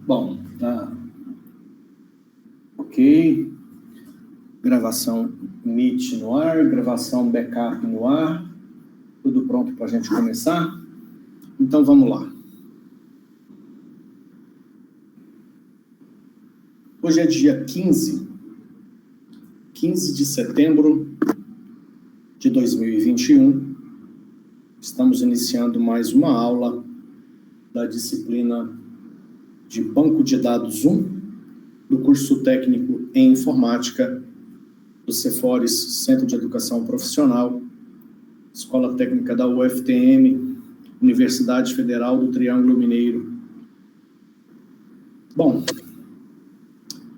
Bom, tá. Ok. Gravação Meet no ar, gravação Backup no ar. Tudo pronto para a gente começar? Então vamos lá. Hoje é dia 15 de setembro de 2021. Estamos iniciando mais uma aula da disciplina de Banco de Dados 1, do curso técnico em Informática do Cefores, Centro de Educação Profissional, Escola Técnica da UFTM, Universidade Federal do Triângulo Mineiro. Bom,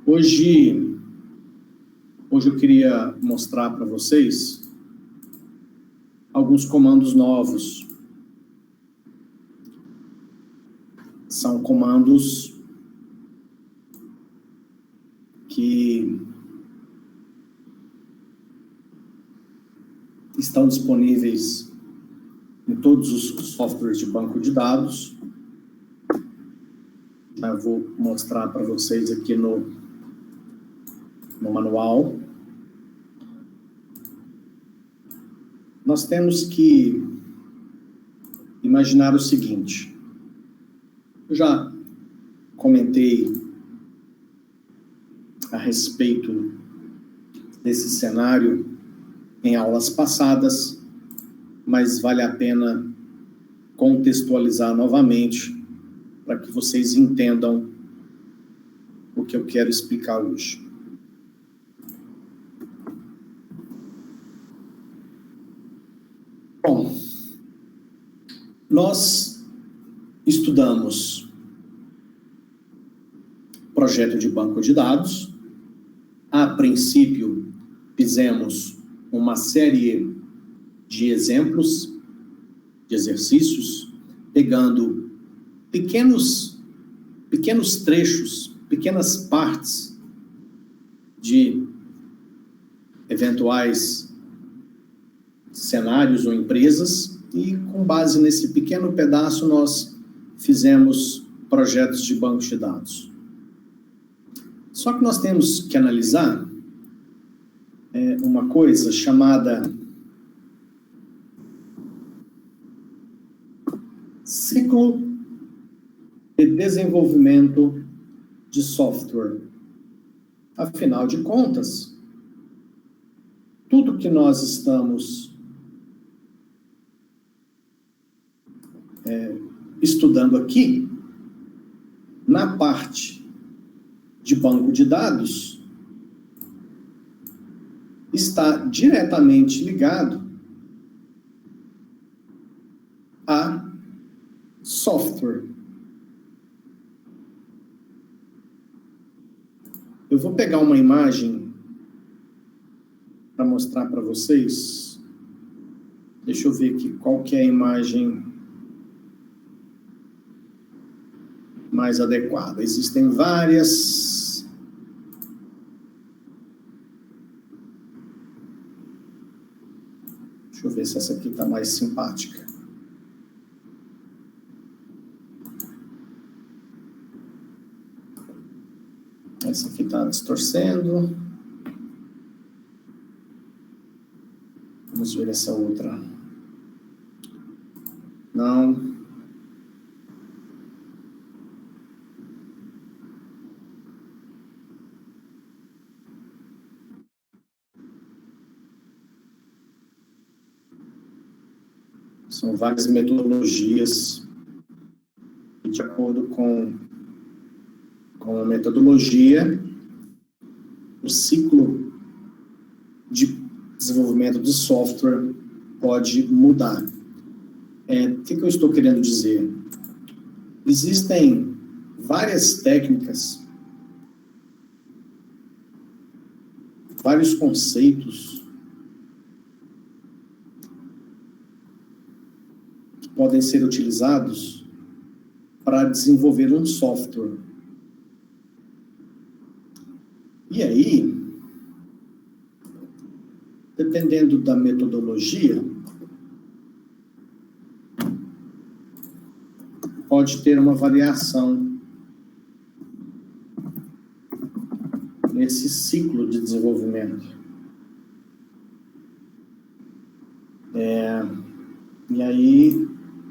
hoje eu queria mostrar para vocês alguns comandos novos. São comandos que estão disponíveis em todos os softwares de banco de dados. Já vou mostrar para vocês aqui no manual. Nós temos que imaginar o seguinte. Eu já comentei a respeito desse cenário em aulas passadas, mas vale a pena contextualizar novamente para que vocês entendam o que eu quero explicar hoje. Bom, nós estudamos projeto de banco de dados. A princípio, fizemos uma série de exemplos, de exercícios, pegando pequenos trechos, pequenas partes de eventuais cenários ou empresas, e com base nesse pequeno pedaço nós fizemos projetos de bancos de dados. Só que nós temos que analisar uma coisa chamada ciclo de desenvolvimento de software. Afinal de contas, tudo que nós estamos estudando aqui, na parte de banco de dados, está diretamente ligado a software. Eu vou pegar uma imagem para mostrar para vocês. Deixa eu ver aqui qual que é a imagem mais adequada. Existem várias. Deixa eu ver se essa aqui está mais simpática. Essa aqui está distorcendo. Vamos ver essa outra. Não. São várias metodologias. E de acordo com a metodologia, o ciclo de desenvolvimento de software pode mudar. O que eu estou querendo dizer? Existem várias técnicas, vários conceitos que podem ser utilizados para desenvolver um software. E aí, dependendo da metodologia, pode ter uma variação nesse ciclo de desenvolvimento. E aí,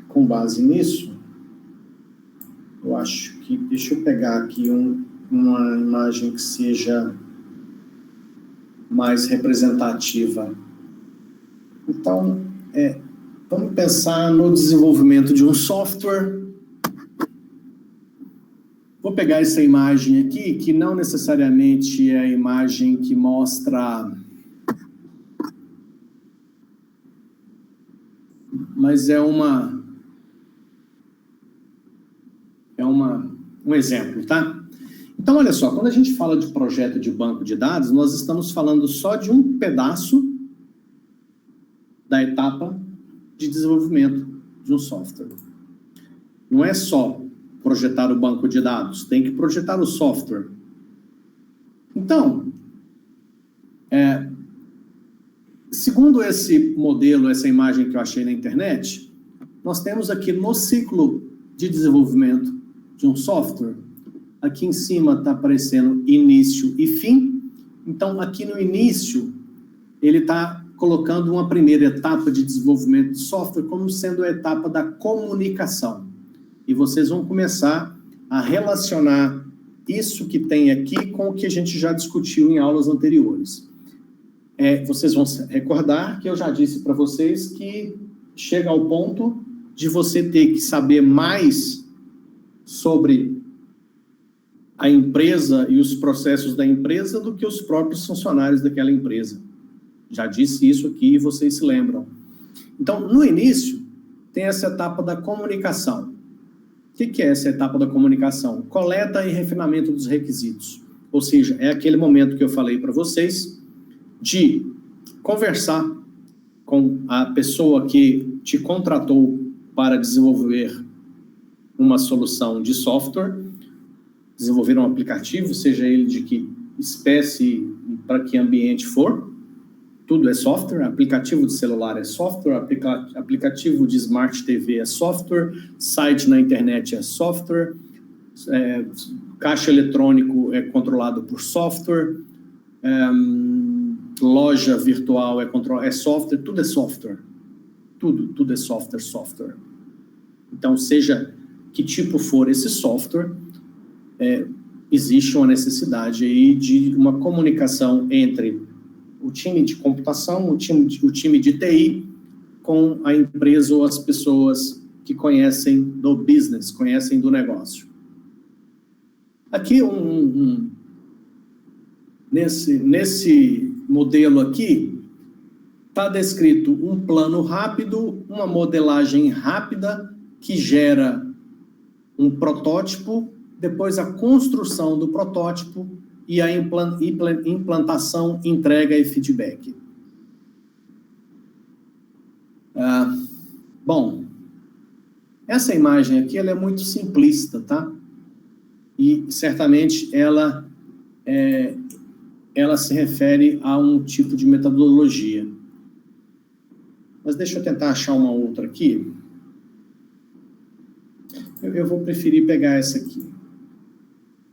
com base nisso, eu acho que... Deixa eu pegar aqui uma imagem que seja mais representativa. Então, vamos pensar no desenvolvimento de um software. Vou pegar essa imagem aqui, que não necessariamente é a imagem que mostra... Mas é um exemplo, tá? Então, olha só, quando a gente fala de projeto de banco de dados, nós estamos falando só de um pedaço da etapa de desenvolvimento de um software. Não é só projetar o banco de dados, tem que projetar o software. Então, segundo esse modelo, essa imagem que eu achei na internet, nós temos aqui no ciclo de desenvolvimento de um software, aqui em cima está aparecendo início e fim. Então, aqui no início, ele está colocando uma primeira etapa de desenvolvimento de software como sendo a etapa da comunicação. E vocês vão começar a relacionar isso que tem aqui com o que a gente já discutiu em aulas anteriores. Vocês vão recordar que eu já disse para vocês que chega ao ponto de você ter que saber mais sobre a empresa e os processos da empresa do que os próprios funcionários daquela empresa. Já disse isso aqui e vocês se lembram. Então, no início, tem essa etapa da comunicação. O que é essa etapa da comunicação? Coleta e refinamento dos requisitos. Ou seja, é aquele momento que eu falei para vocês de conversar com a pessoa que te contratou para desenvolver uma solução de software, desenvolver um aplicativo, seja ele de que espécie e para que ambiente for, tudo é software, aplicativo de celular é software, aplicativo de Smart TV é software, site na internet é software, caixa eletrônico é controlado por software, loja virtual é software, tudo é software. Tudo é software. Então, seja que tipo for esse software, existe uma necessidade aí de uma comunicação entre o time de computação, o time de TI, com a empresa ou as pessoas que conhecem do business, conhecem do negócio. Aqui, nesse modelo aqui, está descrito um plano rápido, uma modelagem rápida, que gera um protótipo, depois a construção do protótipo e a implantação, entrega e feedback. Bom, essa imagem aqui ela é muito simplista, tá? E certamente ela se refere a um tipo de metodologia. Mas deixa eu tentar achar uma outra aqui. Eu vou preferir pegar essa aqui.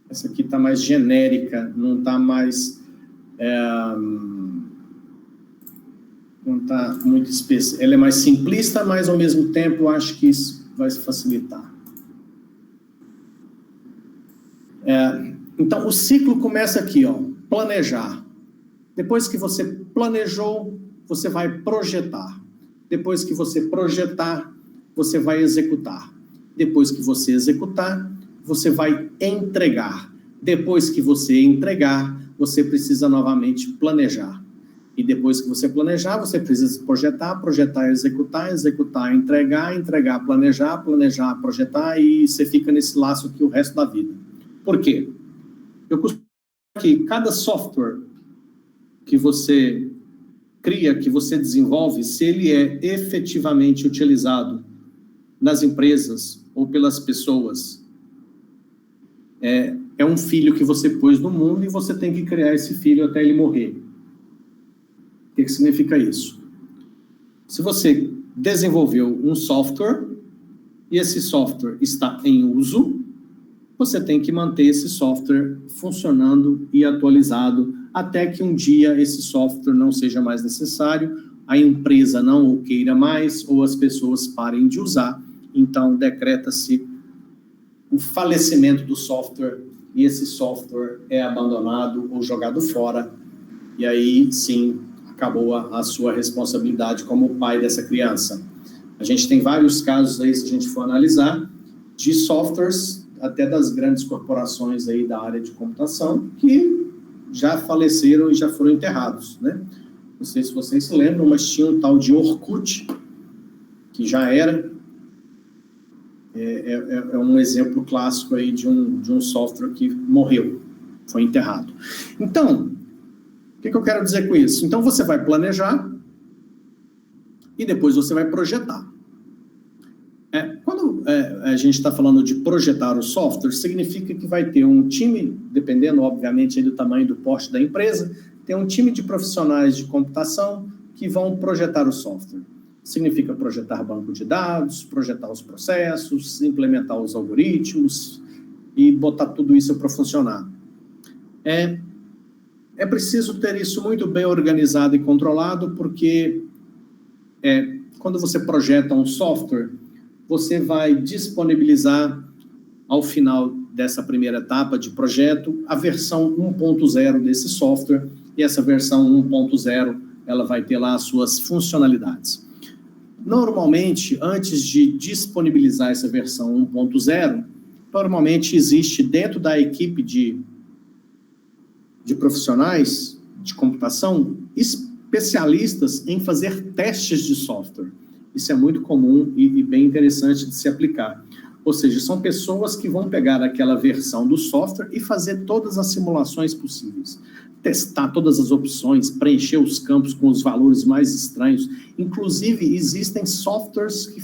Essa aqui está mais genérica, não está mais... não está muito específica. Ela é mais simplista, mas ao mesmo tempo acho que isso vai facilitar. Então, o ciclo começa aqui, ó, planejar. Depois que você planejou, você vai projetar. Depois que você projetar, você vai executar. Depois que você executar, você vai entregar. Depois que você entregar, você precisa novamente planejar. E depois que você planejar, você precisa projetar, executar, entregar, planejar, projetar, e você fica nesse laço aqui o resto da vida. Por quê? Eu costumo dizer que cada software que você cria, que você desenvolve, se ele é efetivamente utilizado nas empresas ou pelas pessoas, é um filho que você pôs no mundo e você tem que criar esse filho até ele morrer. O que significa isso? Se você desenvolveu um software e esse software está em uso, você tem que manter esse software funcionando e atualizado até que um dia esse software não seja mais necessário, a empresa não o queira mais ou as pessoas parem de usar. Então, decreta-se o falecimento do software e esse software é abandonado ou jogado fora. E aí, sim, acabou a sua responsabilidade como pai dessa criança. A gente tem vários casos aí, se a gente for analisar, de softwares, até das grandes corporações aí da área de computação, que já faleceram e já foram enterrados, né? Não sei se vocês se lembram, mas tinha um tal de Orkut, que já era... É um exemplo clássico aí de um software que morreu, foi enterrado. Então, o que eu quero dizer com isso? Então, você vai planejar e depois você vai projetar. Quando a gente está falando de projetar o software, significa que vai ter um time, dependendo, obviamente, do tamanho do porte da empresa, tem um time de profissionais de computação que vão projetar o software. Significa projetar banco de dados, projetar os processos, implementar os algoritmos e botar tudo isso para funcionar. É preciso ter isso muito bem organizado e controlado, porque quando você projeta um software, você vai disponibilizar, ao final dessa primeira etapa de projeto, a versão 1.0 desse software, e essa versão 1.0, ela vai ter lá as suas funcionalidades. Normalmente, antes de disponibilizar essa versão 1.0, normalmente existe dentro da equipe de profissionais de computação especialistas em fazer testes de software. Isso é muito comum e bem interessante de se aplicar. Ou seja, são pessoas que vão pegar aquela versão do software e fazer todas as simulações possíveis. Testar todas as opções, preencher os campos com os valores mais estranhos. Inclusive, existem softwares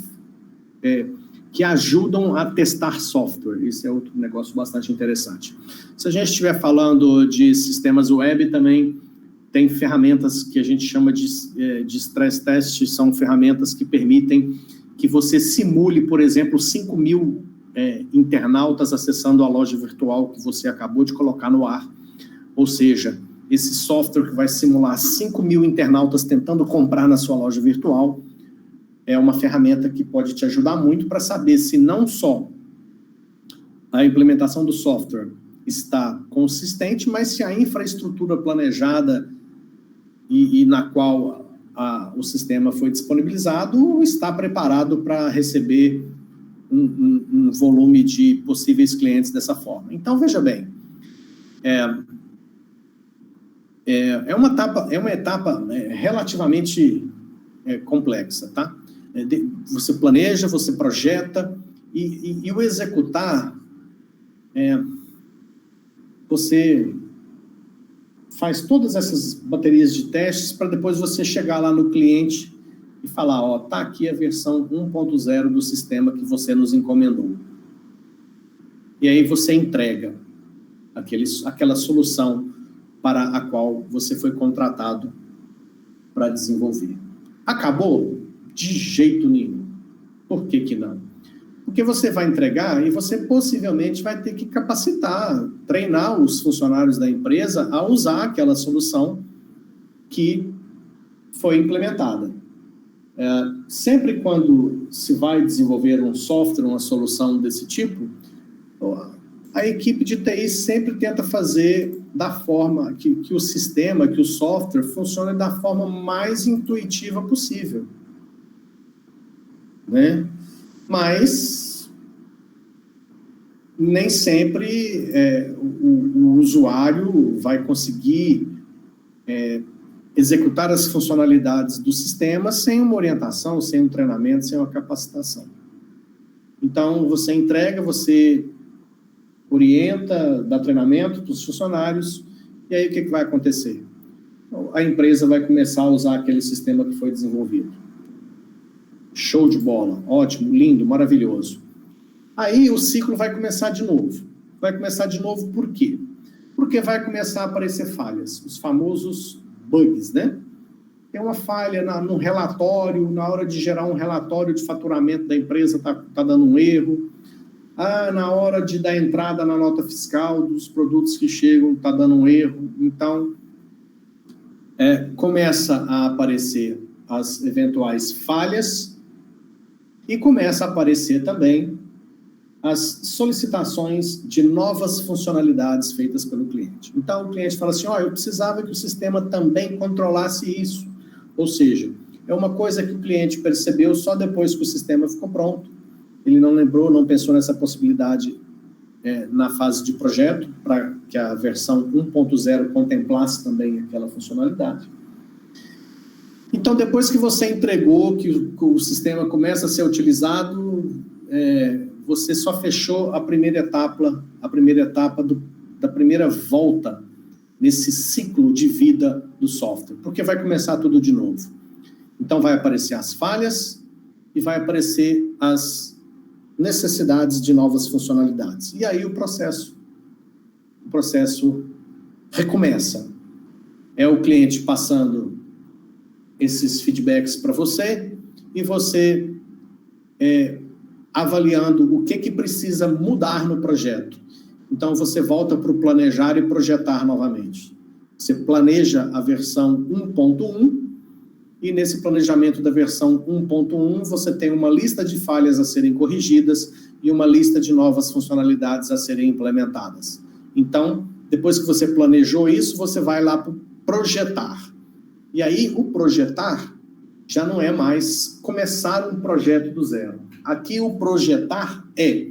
que ajudam a testar software. Isso é outro negócio bastante interessante. Se a gente estiver falando de sistemas web, também tem ferramentas que a gente chama de stress test, são ferramentas que permitem que você simule, por exemplo, 5.000 internautas acessando a loja virtual que você acabou de colocar no ar. Ou seja, esse software que vai simular 5.000 internautas tentando comprar na sua loja virtual é uma ferramenta que pode te ajudar muito para saber se não só a implementação do software está consistente, mas se a infraestrutura planejada e na qual o sistema foi disponibilizado está preparado para receber um volume de possíveis clientes dessa forma. Então, veja bem, é uma etapa relativamente complexa, tá? Você planeja, você projeta, e o executar, você faz todas essas baterias de testes para depois você chegar lá no cliente e falar, ó, tá aqui a versão 1.0 do sistema que você nos encomendou. E aí você entrega aquela solução para a qual você foi contratado para desenvolver. Acabou? De jeito nenhum. Por que que não? Porque você vai entregar e você possivelmente vai ter que capacitar, treinar os funcionários da empresa a usar aquela solução que foi implementada. Sempre quando se vai desenvolver um software, uma solução desse tipo, a equipe de TI sempre tenta fazer da forma que o sistema, que o software funcione da forma mais intuitiva possível, né? Mas nem sempre o usuário vai conseguir executar as funcionalidades do sistema sem uma orientação, sem um treinamento, sem uma capacitação. Então, você entrega, você orienta, dá treinamento para os funcionários, e aí o que vai acontecer? A empresa vai começar a usar aquele sistema que foi desenvolvido. Show de bola, ótimo, lindo, maravilhoso. Aí o ciclo vai começar de novo. Vai começar de novo por quê? Porque vai começar a aparecer falhas, os famosos bugs, né? Tem uma falha no relatório, na hora de gerar um relatório de faturamento da empresa, tá dando um erro. na hora de dar entrada na nota fiscal dos produtos que chegam, está dando um erro. Então, começa a aparecer as eventuais falhas e começa a aparecer também as solicitações de novas funcionalidades feitas pelo cliente. Então, o cliente fala assim, eu precisava que o sistema também controlasse isso. Ou seja, é uma coisa que o cliente percebeu só depois que o sistema ficou pronto. Ele não lembrou, não pensou nessa possibilidade na fase de projeto, para que a versão 1.0 contemplasse também aquela funcionalidade. Então, depois que você entregou, que o sistema começa a ser utilizado, você só fechou a primeira etapa da primeira volta nesse ciclo de vida do software, porque vai começar tudo de novo. Então, vai aparecer as falhas e vai aparecer as necessidades de novas funcionalidades. E aí o processo recomeça. É o cliente passando esses feedbacks para você e você avaliando o que precisa mudar no projeto. Então, você volta para o planejar e projetar novamente. Você planeja a versão 1.1 e nesse planejamento da versão 1.1 você tem uma lista de falhas a serem corrigidas e uma lista de novas funcionalidades a serem implementadas. Então, depois que você planejou isso, você vai lá para o projetar. E aí, o projetar já não é mais começar um projeto do zero. Aqui, o projetar é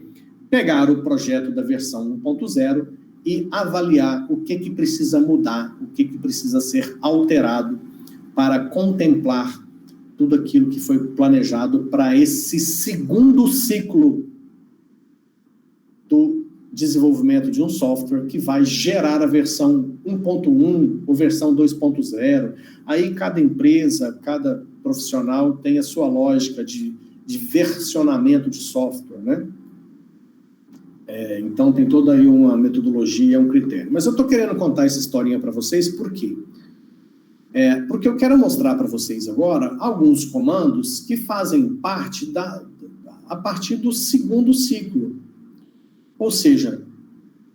pegar o projeto da versão 1.0 e avaliar o que precisa mudar, o que precisa ser alterado para contemplar tudo aquilo que foi planejado para esse segundo ciclo do desenvolvimento de um software que vai gerar a versão 1.1 ou versão 2.0. Aí cada empresa, cada profissional tem a sua lógica de versionamento de software, né? Então tem toda aí uma metodologia, um critério. Mas eu estou querendo contar essa historinha para vocês, por quê? Porque eu quero mostrar para vocês agora alguns comandos que fazem parte a partir do segundo ciclo. Ou seja,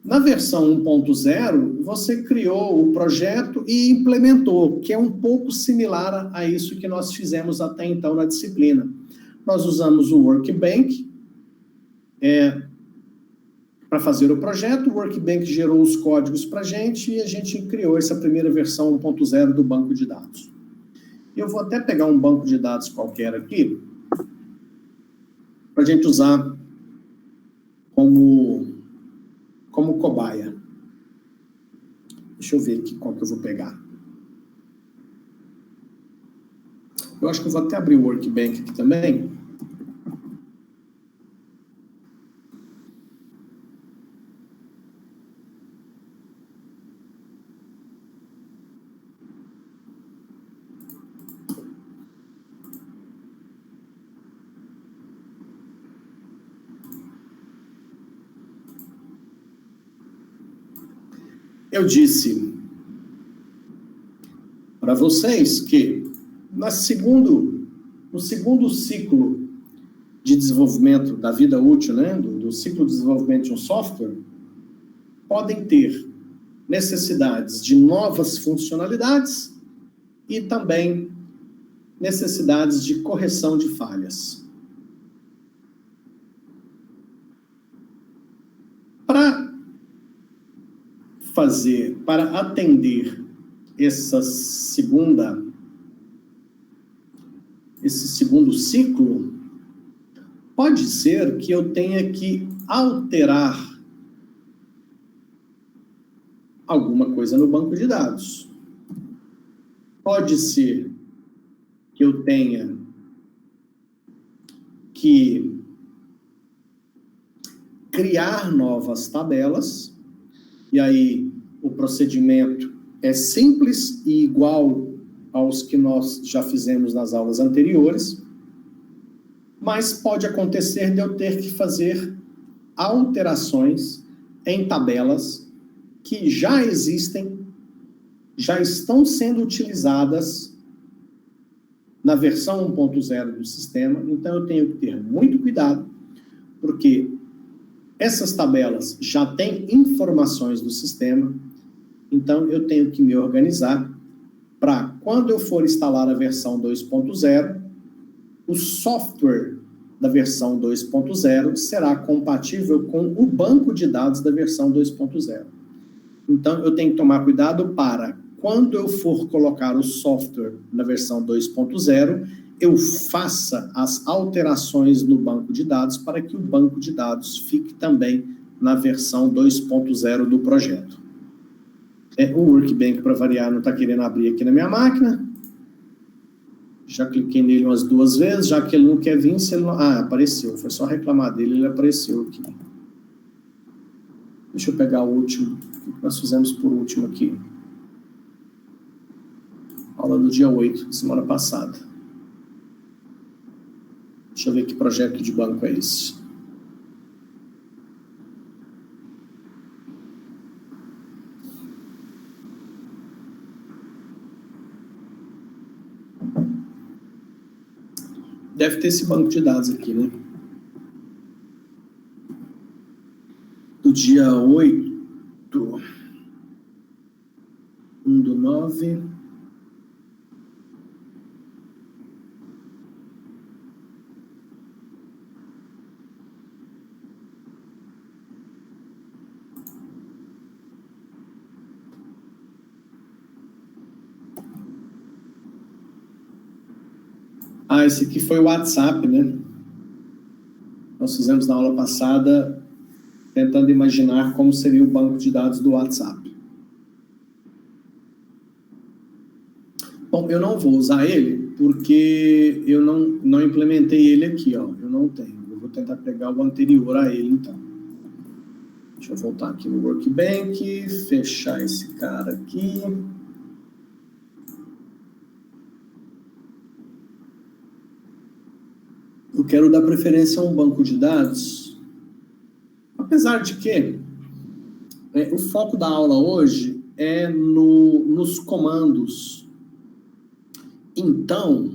na versão 1.0, você criou o projeto e implementou, que é um pouco similar a isso que nós fizemos até então na disciplina. Nós usamos o Workbench para fazer o projeto, o Workbench gerou os códigos para a gente e a gente criou essa primeira versão 1.0 do banco de dados. Eu vou até pegar um banco de dados qualquer aqui, para a gente usar como cobaia. Deixa eu ver aqui qual que eu vou pegar. Eu acho que eu vou até abrir o Workbench aqui também. Eu disse para vocês que no segundo ciclo de desenvolvimento da vida útil, né, do ciclo de desenvolvimento de um software, podem ter necessidades de novas funcionalidades e também necessidades de correção de falhas. Para atender esse segundo ciclo, pode ser que eu tenha que alterar alguma coisa no banco de dados. Pode ser que eu tenha que criar novas tabelas, e aí o procedimento é simples e igual aos que nós já fizemos nas aulas anteriores, mas pode acontecer de eu ter que fazer alterações em tabelas que já existem, já estão sendo utilizadas na versão 1.0 do sistema, então eu tenho que ter muito cuidado, porque Essas tabelas já têm informações do sistema, então eu tenho que me organizar para, quando eu for instalar a versão 2.0, o software da versão 2.0 será compatível com o banco de dados da versão 2.0. Então, eu tenho que tomar cuidado para, quando eu for colocar o software na versão 2.0, eu faça as alterações no banco de dados para que o banco de dados fique também na versão 2.0 do projeto. O Workbench, para variar, não está querendo abrir aqui na minha máquina. Já cliquei nele umas 2 vezes, já que ele não quer vir, se ele não... apareceu. Foi só reclamar dele, ele apareceu aqui. Deixa eu pegar o último. O que nós fizemos por último aqui? Aula do dia 8, semana passada. Deixa eu ver que projeto de banco é esse. Deve ter esse banco de dados aqui, né? Do dia 8, 1/9. Esse aqui foi o WhatsApp, né? Nós fizemos na aula passada, tentando imaginar como seria o banco de dados do WhatsApp. Bom, eu não vou usar ele, porque eu não implementei ele aqui, ó. Eu não tenho. Eu vou tentar pegar o anterior a ele, então. Deixa eu voltar aqui no Workbench, fechar esse cara aqui. Eu quero dar preferência a um banco de dados, apesar de que o foco da aula hoje é nos comandos. Então,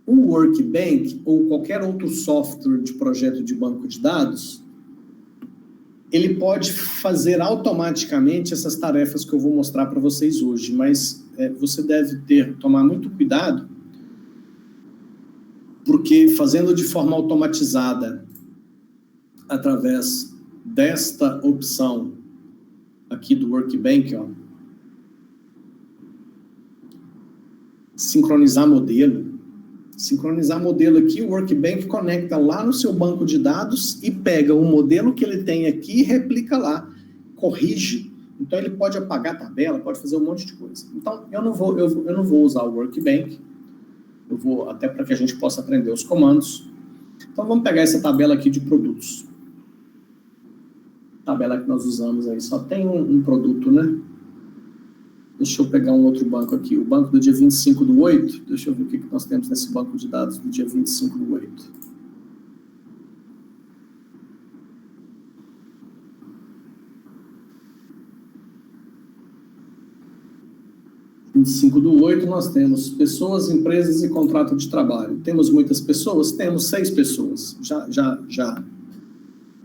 o Workbench ou qualquer outro software de projeto de banco de dados, ele pode fazer automaticamente essas tarefas que eu vou mostrar para vocês hoje, mas você deve tomar muito cuidado, porque fazendo de forma automatizada, através desta opção aqui do Workbench, ó, sincronizar modelo aqui, o Workbench conecta lá no seu banco de dados e pega o modelo que ele tem aqui e replica lá, corrige. Então ele pode apagar a tabela, pode fazer um monte de coisa. Então eu não vou usar o Workbench. Eu vou, até para que a gente possa aprender os comandos. Então, vamos pegar essa tabela aqui de produtos. Tabela que nós usamos aí, só tem um produto, né? Deixa eu pegar um outro banco aqui. O banco do dia 25/8. Deixa eu ver o que nós temos nesse banco de dados do dia 25/8. 25/8, nós temos pessoas, empresas e contrato de trabalho. Temos muitas pessoas? Temos 6 pessoas.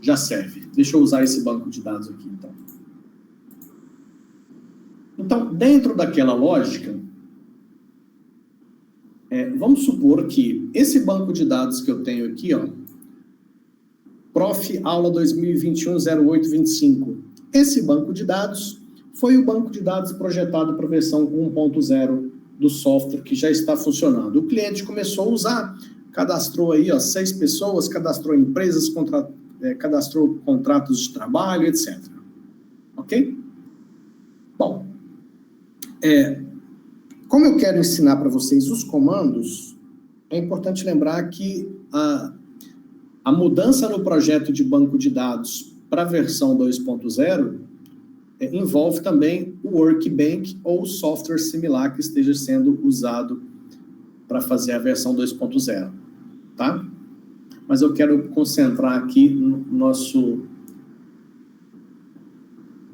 Já serve. Deixa eu usar esse banco de dados aqui, então. Então, dentro daquela lógica, vamos supor que esse banco de dados que eu tenho aqui, ó, Prof. Aula 2021-08-25, esse banco de dados foi o banco de dados projetado para a versão 1.0 do software que já está funcionando. O cliente começou a usar, cadastrou aí, ó, 6 pessoas, cadastrou empresas, cadastrou contratos de trabalho, etc. Ok? Bom, como eu quero ensinar para vocês os comandos, é importante lembrar que a mudança no projeto de banco de dados para a versão 2.0 envolve também o Workbench ou software similar que esteja sendo usado para fazer a versão 2.0, tá? Mas eu quero concentrar aqui no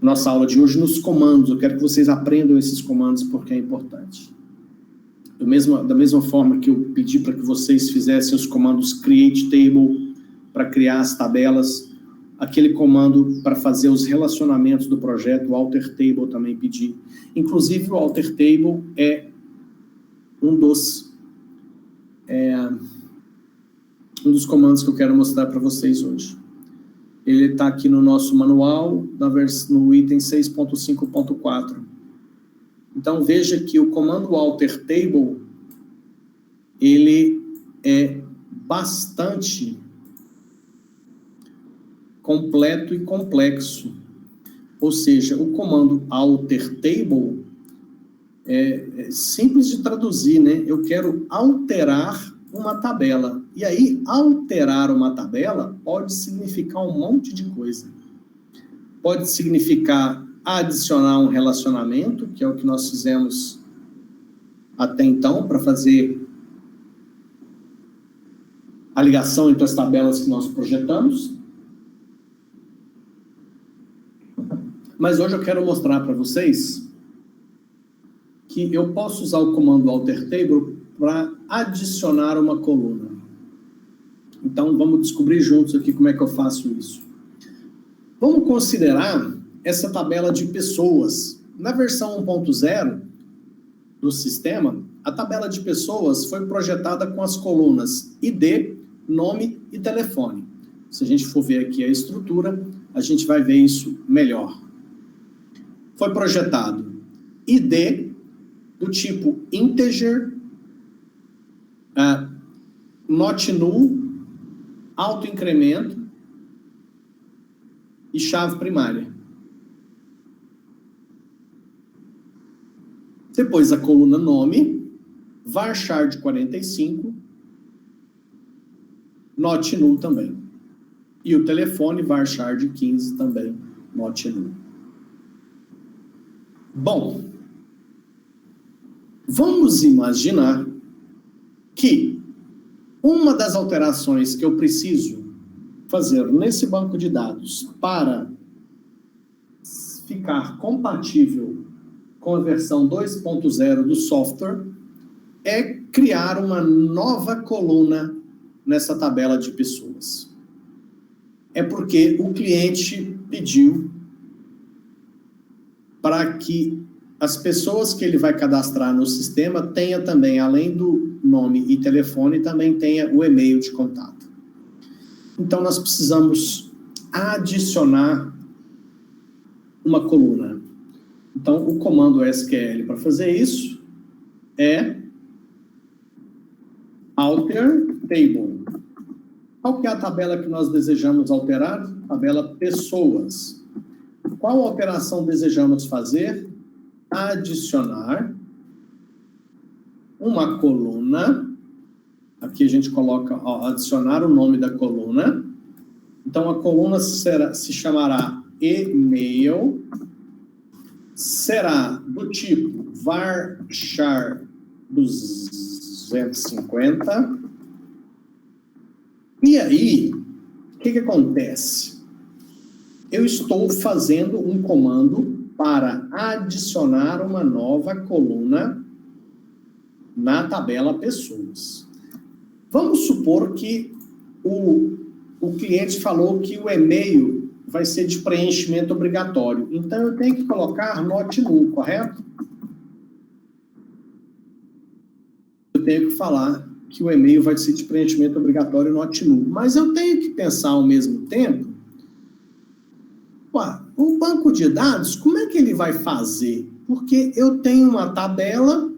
nossa aula de hoje nos comandos. Eu quero que vocês aprendam esses comandos porque é importante. Da mesma forma que eu pedi para que vocês fizessem os comandos create table, para criar as tabelas, aquele comando para fazer os relacionamentos do projeto, o alter table também pedi. Inclusive, o alter table é um dos comandos que eu quero mostrar para vocês hoje. Ele está aqui no nosso manual, no item 6.5.4. Então, veja que o comando alter table, ele é bastante completo e complexo. Ou seja, o comando alter table é simples de traduzir, né? Eu quero alterar uma tabela. E aí, alterar uma tabela pode significar um monte de coisa. Pode significar adicionar um relacionamento, que é o que nós fizemos até então, para fazer a ligação entre as tabelas que nós projetamos. Mas hoje eu quero mostrar para vocês que eu posso usar o comando alter table para adicionar uma coluna. Então, vamos descobrir juntos aqui como é que eu faço isso. Vamos considerar essa tabela de pessoas. Na versão 1.0 do sistema, a tabela de pessoas foi projetada com as colunas ID, nome e telefone. Se a gente for ver aqui a estrutura, a gente vai ver isso melhor. Foi projetado ID do tipo integer, not null, autoincremento e chave primária. Depois a coluna nome, varchar 45, not null também. E o telefone, varchar 15 também, not null. Bom, vamos imaginar que uma das alterações que eu preciso fazer nesse banco de dados para ficar compatível com a versão 2.0 do software é criar uma nova coluna nessa tabela de pessoas. É porque o cliente pediu para que as pessoas que ele vai cadastrar no sistema tenha também, além do nome e telefone, também tenha o e-mail de contato. Então, nós precisamos adicionar uma coluna. Então, o comando SQL para fazer isso é alter table. Qual que é a tabela que nós desejamos alterar? Tabela pessoas. Qual alteração desejamos fazer? Adicionar uma coluna. Aqui a gente coloca, adicionar o nome da coluna. Então, a coluna se chamará e-mail. Será do tipo varchar 250. E aí, o que acontece? Eu estou fazendo um comando para adicionar uma nova coluna na tabela pessoas. Vamos supor que o cliente falou que o e-mail vai ser de preenchimento obrigatório. Então, eu tenho que colocar not null, correto? Eu tenho que falar que o e-mail vai ser de preenchimento obrigatório not null. Mas eu tenho que pensar ao mesmo tempo, o banco de dados, como é que ele vai fazer? Porque eu tenho uma tabela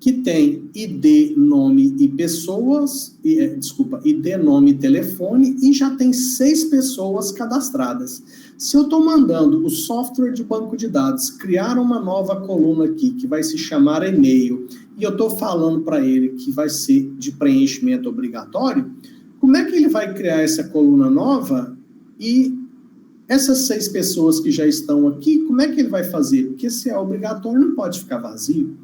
que tem ID, nome e pessoas, ID, nome e telefone, e já tem 6 pessoas cadastradas. Se eu estou mandando o software de banco de dados criar uma nova coluna aqui, que vai se chamar e-mail, e eu estou falando para ele que vai ser de preenchimento obrigatório, como é que ele vai criar essa coluna nova e essas 6 pessoas que já estão aqui, como é que ele vai fazer? Porque se é obrigatório, não pode ficar vazio.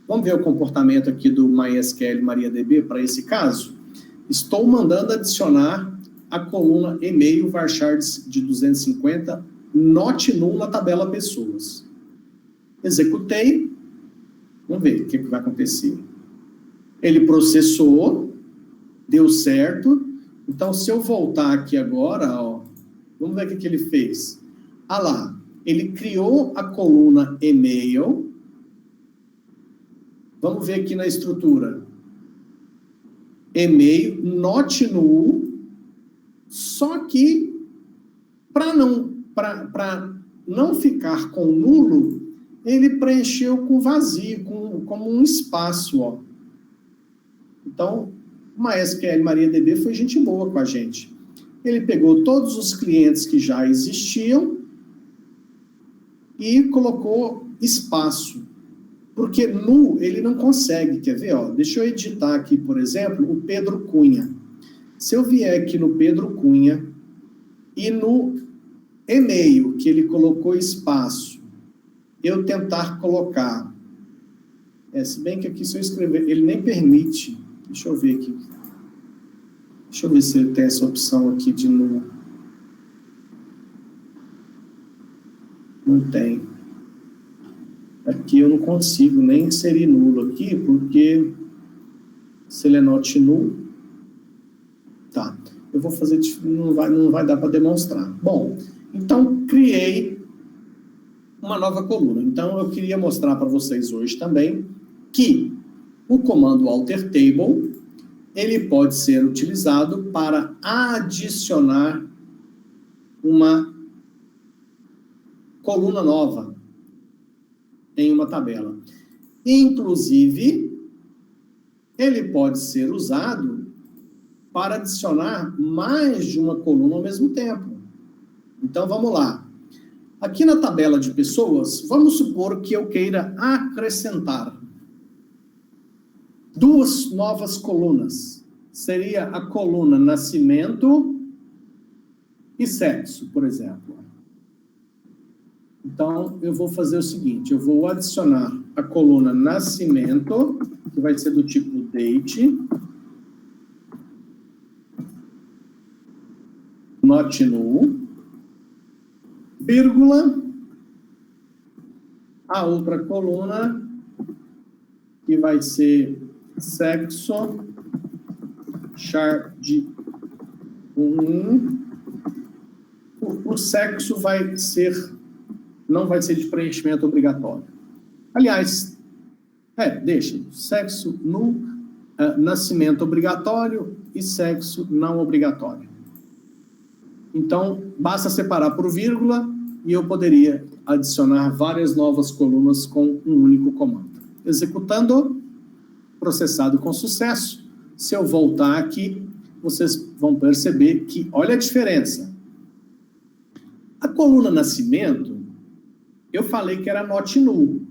Vamos ver o comportamento aqui do MySQL MariaDB para esse caso? Estou mandando adicionar a coluna e-mail varchar de 250 not null na tabela pessoas. Executei. Vamos ver o que vai acontecer. Ele processou, deu certo, Então, se eu voltar aqui agora, ó, vamos ver o que ele fez. Ah lá, ele criou a coluna e-mail. Vamos ver aqui na estrutura. E-mail, not null, só que para não ficar com nulo, ele preencheu com vazio, como um espaço, ó. Então, o MySQL MariaDB foi gente boa com a gente. Ele pegou todos os clientes que já existiam e colocou espaço. Porque null ele não consegue, quer ver? Ó, deixa eu editar aqui, por exemplo, o Pedro Cunha. Se eu vier aqui no Pedro Cunha e no e-mail que ele colocou espaço, eu tentar colocar, se bem que aqui se eu escrever, ele nem permite, deixa eu ver aqui, deixa eu ver se ele tem essa opção aqui de null. Não tem. Aqui eu não consigo nem inserir nulo aqui, porque se ele é not null, tá, eu vou fazer, não vai dar para demonstrar. Bom, então criei uma nova coluna. Então eu queria mostrar para vocês hoje também que o comando alter table, ele pode ser utilizado para adicionar uma coluna nova em uma tabela. Inclusive, ele pode ser usado para adicionar mais de uma coluna ao mesmo tempo. Então, vamos lá. Aqui na tabela de pessoas, vamos supor que eu queira acrescentar 2 novas colunas. Seria a coluna nascimento e sexo, por exemplo. Então, eu vou fazer o seguinte, eu vou adicionar a coluna nascimento, que vai ser do tipo date, not null, vírgula, a outra coluna, que vai ser sexo, char de 1. O sexo não vai ser de preenchimento obrigatório. Aliás, deixa, sexo null, nascimento obrigatório e sexo não obrigatório. Então, basta separar por vírgula e eu poderia adicionar várias novas colunas com um único comando. Executando, processado com sucesso. Se eu voltar aqui, vocês vão perceber que, olha a diferença. A coluna nascimento, eu falei que era not null.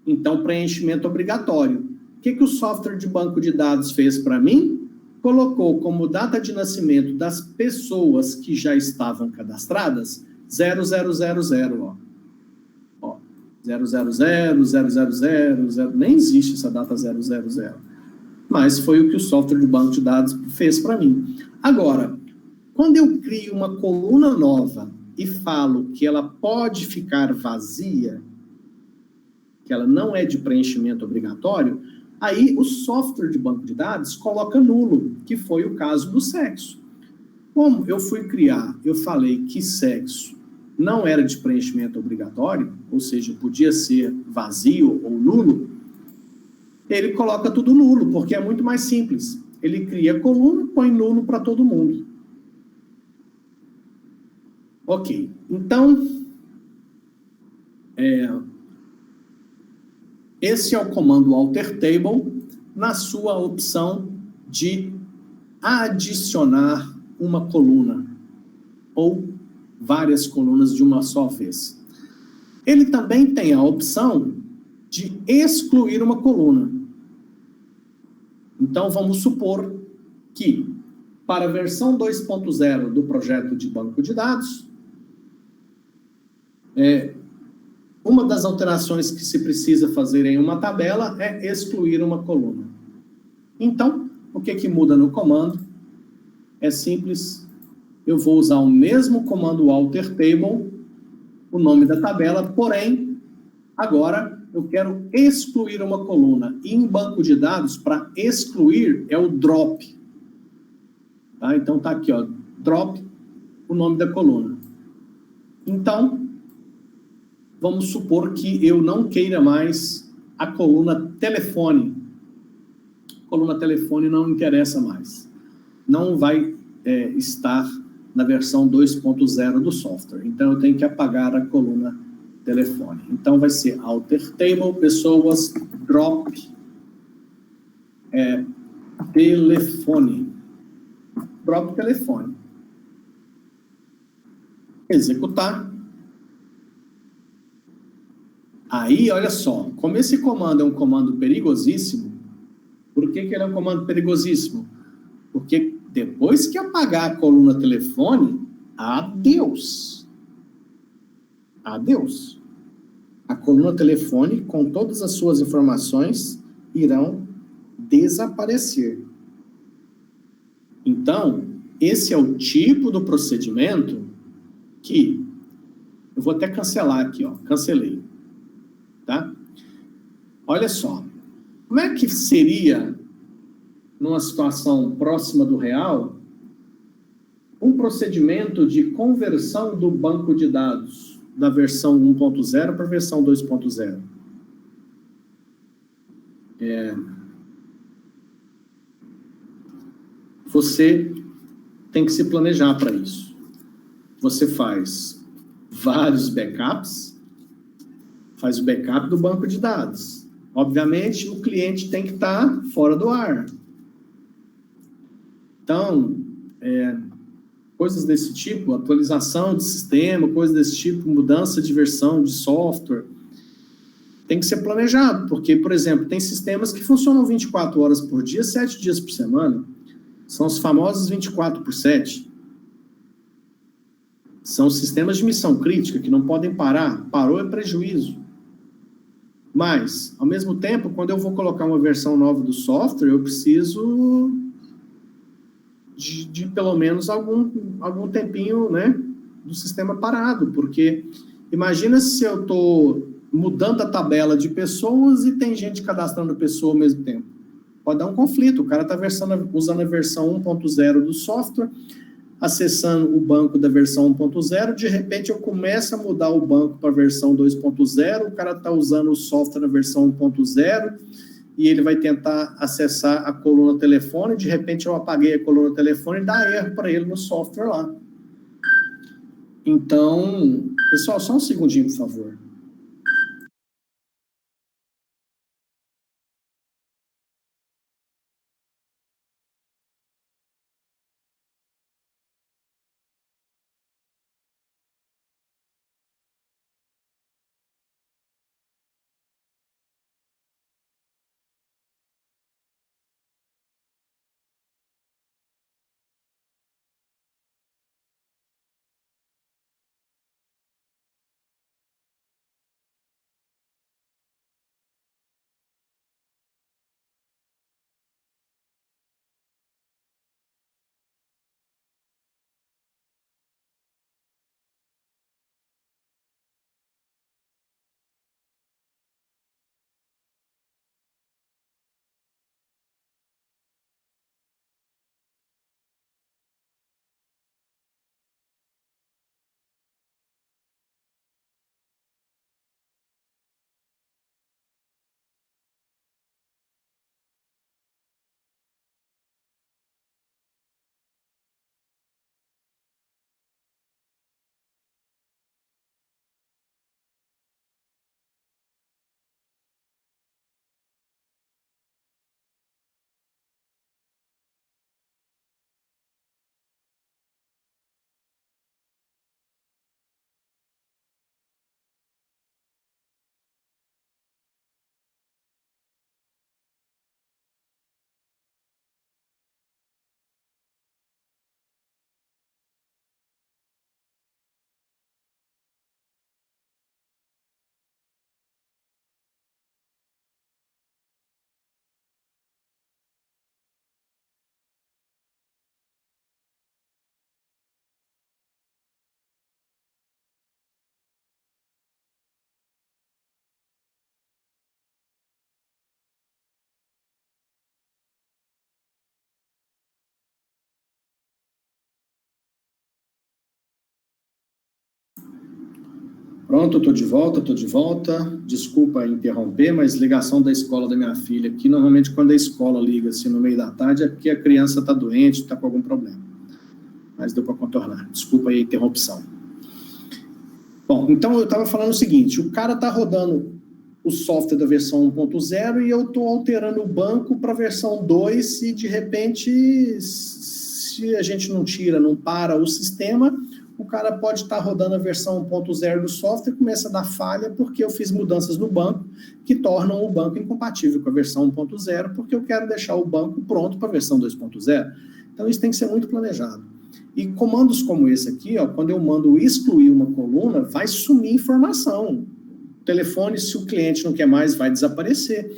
Então, preenchimento obrigatório. O que o software de banco de dados fez para mim? Colocou como data de nascimento das pessoas que já estavam cadastradas 0000, ó. 000, nem existe essa data 000. Mas foi o que o software de banco de dados fez para mim. Agora, quando eu crio uma coluna nova e falo que ela pode ficar vazia, que ela não é de preenchimento obrigatório, aí o software de banco de dados coloca nulo, que foi o caso do sexo. Como eu fui criar, eu falei que sexo não era de preenchimento obrigatório, ou seja, podia ser vazio ou nulo, ele coloca tudo nulo, porque é muito mais simples. Ele cria a coluna, põe nulo para todo mundo. Ok, então, esse é o comando alter table na sua opção de adicionar uma coluna ou várias colunas de uma só vez. Ele também tem a opção de excluir uma coluna. Então, vamos supor que, para a versão 2.0 do projeto de banco de dados, uma das alterações que se precisa fazer em uma tabela é excluir uma coluna. Então, o que muda no comando? É simples, eu vou usar o mesmo comando alter table, o nome da tabela, porém, agora eu quero excluir uma coluna. E em banco de dados, para excluir, é o drop. Tá? Então, está aqui, ó, drop, o nome da coluna. Então, vamos supor que eu não queira mais a coluna telefone. A coluna telefone não interessa mais. Não vai estar na versão 2.0 do software. Então, eu tenho que apagar a coluna telefone. Então, vai ser alter table, pessoas, drop, telefone. Drop telefone. Executar. Aí, olha só, como esse comando é um comando perigosíssimo, por que ele é um comando perigosíssimo? Porque depois que apagar a coluna telefone, adeus. Adeus. A coluna telefone, com todas as suas informações, irão desaparecer. Então, esse é o tipo do procedimento que eu vou até cancelar aqui, ó, cancelei, tá? Olha só, como é que seria, numa situação próxima do real, um procedimento de conversão do banco de dados da versão 1.0 para a versão 2.0? Você tem que se planejar para isso. Você faz vários backups, faz o backup do banco de dados. Obviamente, o cliente tem que estar fora do ar. Então, coisas desse tipo, atualização de sistema, coisas desse tipo, mudança de versão de software, tem que ser planejado, porque, por exemplo, tem sistemas que funcionam 24 horas por dia, 7 dias por semana. São os famosos 24/7. São sistemas de missão crítica que não podem parar. Parou é prejuízo. Mas, ao mesmo tempo, quando eu vou colocar uma versão nova do software, eu preciso de pelo menos algum tempinho, né, do sistema parado, porque imagina se eu estou mudando a tabela de pessoas e tem gente cadastrando pessoa ao mesmo tempo. Pode dar um conflito, o cara está usando a versão 1.0 do software, acessando o banco da versão 1.0, de repente eu começo a mudar o banco para a versão 2.0, o cara está usando o software na versão 1.0, e ele vai tentar acessar a coluna telefone, de repente eu apaguei a coluna telefone e dá erro para ele no software lá. Então, pessoal, só um segundinho, por favor. Pronto, estou de volta. Desculpa interromper, mas ligação da escola da minha filha aqui, normalmente quando a escola liga assim no meio da tarde, é porque a criança está doente, está com algum problema. Mas deu para contornar. Desculpa aí a interrupção. Bom, então eu estava falando o seguinte, o cara está rodando o software da versão 1.0 e eu estou alterando o banco para a versão 2 e, de repente, se a gente não tira, não para o sistema, o cara pode estar rodando a versão 1.0 do software e começa a dar falha porque eu fiz mudanças no banco que tornam o banco incompatível com a versão 1.0 porque eu quero deixar o banco pronto para a versão 2.0. Então, isso tem que ser muito planejado. E comandos como esse aqui, ó, quando eu mando excluir uma coluna, vai sumir informação. O telefone, se o cliente não quer mais, vai desaparecer.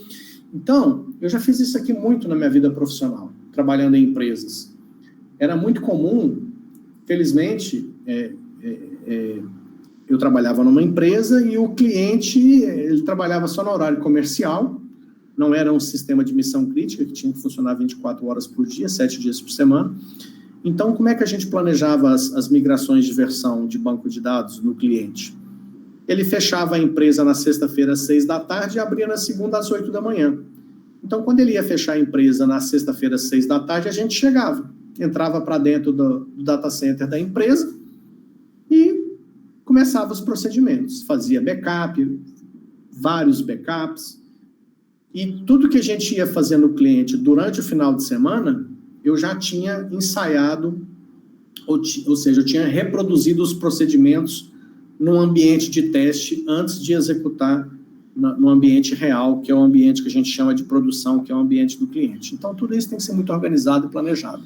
Então, eu já fiz isso aqui muito na minha vida profissional, trabalhando em empresas. Era muito comum, felizmente, eu trabalhava numa empresa e o cliente, ele trabalhava só no horário comercial, não era um sistema de missão crítica, que tinha que funcionar 24 horas por dia, 7 dias por semana. Então, como é que a gente planejava as migrações de versão de banco de dados no cliente? Ele fechava a empresa na sexta-feira às 6 da tarde e abria na segunda às 8 da manhã. Então, quando ele ia fechar a empresa na sexta-feira às 6 da tarde, a gente chegava, entrava para dentro do data center da empresa e começava os procedimentos. Fazia backup, vários backups, e tudo que a gente ia fazer no cliente durante o final de semana, eu já tinha ensaiado, ou seja, eu tinha reproduzido os procedimentos num ambiente de teste antes de executar no ambiente real, que é o ambiente que a gente chama de produção, que é o ambiente do cliente. Então, tudo isso tem que ser muito organizado e planejado.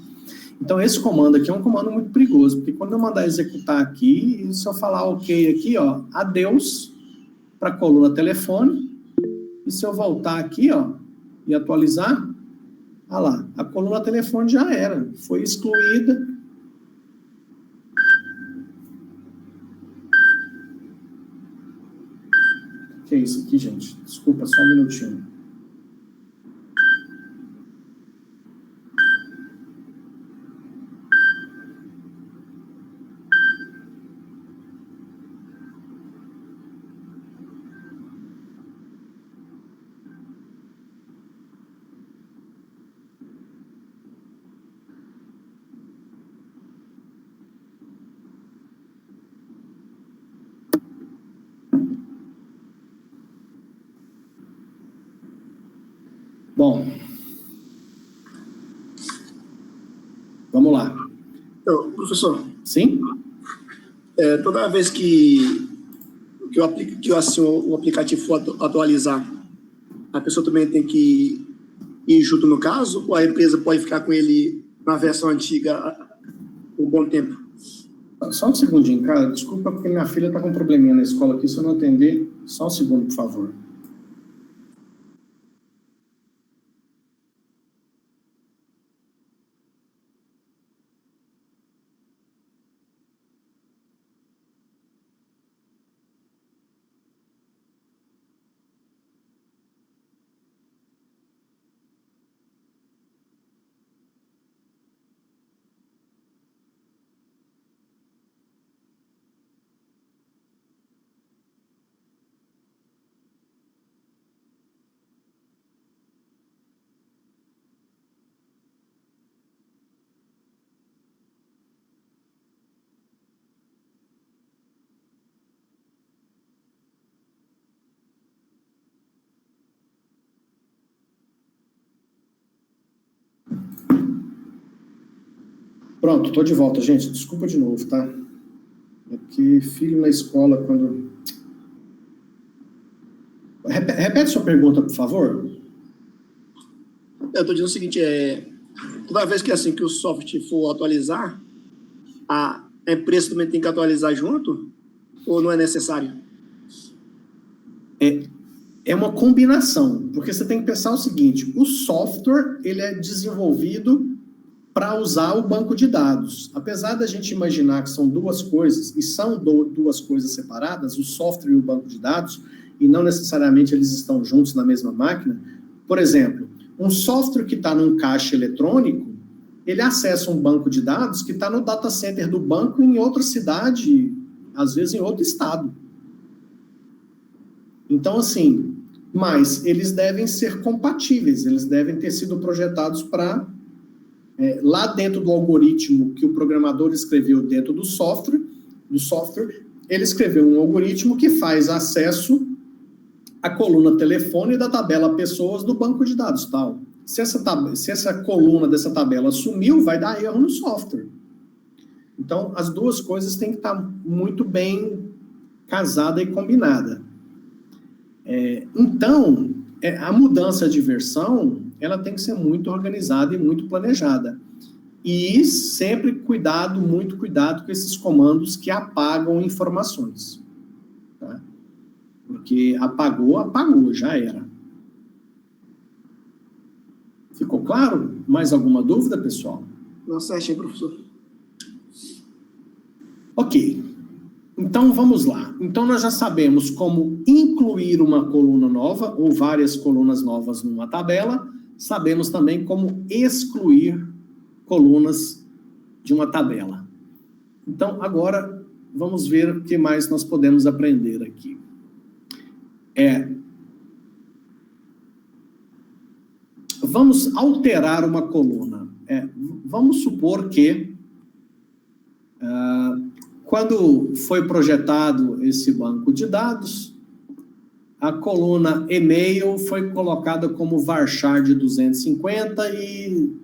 Então, esse comando aqui é um comando muito perigoso, porque quando eu mandar executar aqui, se eu falar ok aqui, ó, adeus para a coluna telefone, e se eu voltar aqui, ó, e atualizar, olha lá, a coluna telefone já era, foi excluída. O que é isso aqui, gente? Desculpa, só um minutinho. Bom, vamos lá. Então, professor. Sim? Toda vez que o aplicativo for atualizar, a pessoa também tem que ir junto no caso, ou a empresa pode ficar com ele na versão antiga por um bom tempo? Só um segundinho, cara. Desculpa, porque minha filha está com um probleminha na escola aqui. Se eu não atender, só um segundo, por favor. Pronto, estou de volta, gente. Desculpa de novo, tá? É que filho na escola, quando... Repete sua pergunta, por favor. Eu estou dizendo o seguinte, toda vez que assim que o software for atualizar, a empresa também tem que atualizar junto? Ou não é necessário? É uma combinação, porque você tem que pensar o seguinte, o software, ele é desenvolvido para usar o banco de dados. Apesar da gente imaginar que são duas coisas, e são duas coisas separadas, o software e o banco de dados, e não necessariamente eles estão juntos na mesma máquina. Por exemplo, um software que está num caixa eletrônico, ele acessa um banco de dados que está no data center do banco em outra cidade, às vezes em outro estado. Então, assim, mas eles devem ser compatíveis, eles devem ter sido projetados para, lá dentro do algoritmo que o programador escreveu dentro do software, ele escreveu um algoritmo que faz acesso à coluna telefone da tabela pessoas do banco de dados tal. Se essa coluna dessa tabela sumiu, vai dar erro no software. Então, as duas coisas têm que estar muito bem casada e combinada. Então, a mudança de versão, ela tem que ser muito organizada e muito planejada. E sempre muito cuidado com esses comandos que apagam informações. Tá? Porque apagou, já era. Ficou claro? Mais alguma dúvida, pessoal? Não, certinho, professor. Ok. Então, vamos lá. Então, nós já sabemos como incluir uma coluna nova ou várias colunas novas numa tabela. Sabemos também como excluir colunas de uma tabela. Então, agora, vamos ver o que mais nós podemos aprender aqui. Vamos alterar uma coluna. Vamos supor que, quando foi projetado esse banco de dados, a coluna e-mail foi colocada como varchar de 250 e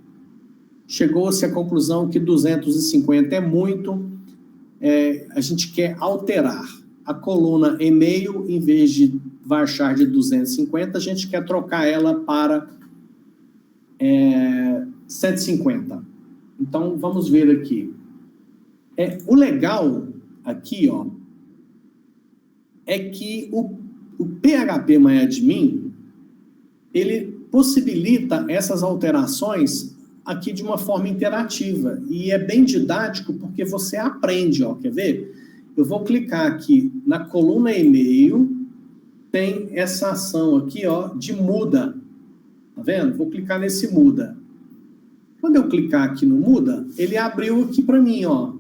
chegou-se à conclusão que 250 é muito. A gente quer alterar a coluna e-mail, em vez de varchar de 250, a gente quer trocar ela para 150. Então, vamos ver aqui. O legal aqui, ó, é que o PHPMyAdmin, ele possibilita essas alterações aqui de uma forma interativa. E é bem didático porque você aprende, ó, quer ver? Eu vou clicar aqui na coluna e-mail, tem essa ação aqui, ó, de muda. Tá vendo? Vou clicar nesse muda. Quando eu clicar aqui no muda, ele abriu aqui para mim, ó.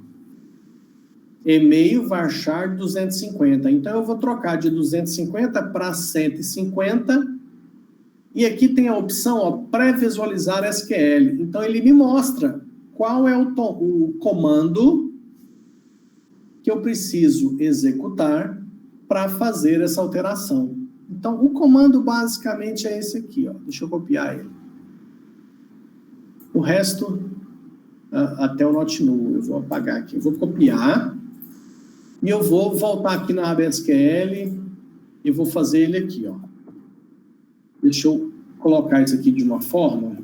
E-mail varchar 250. Então, eu vou trocar de 250 para 150. E aqui tem a opção, ó, pré-visualizar SQL. Então, ele me mostra qual é o comando que eu preciso executar para fazer essa alteração. Então, o comando basicamente é esse aqui, ó. Deixa eu copiar ele. O resto, até o not null, eu vou apagar aqui. Eu vou copiar e eu vou voltar aqui na aba SQL e vou fazer ele aqui, ó. Deixa eu colocar isso aqui de uma forma.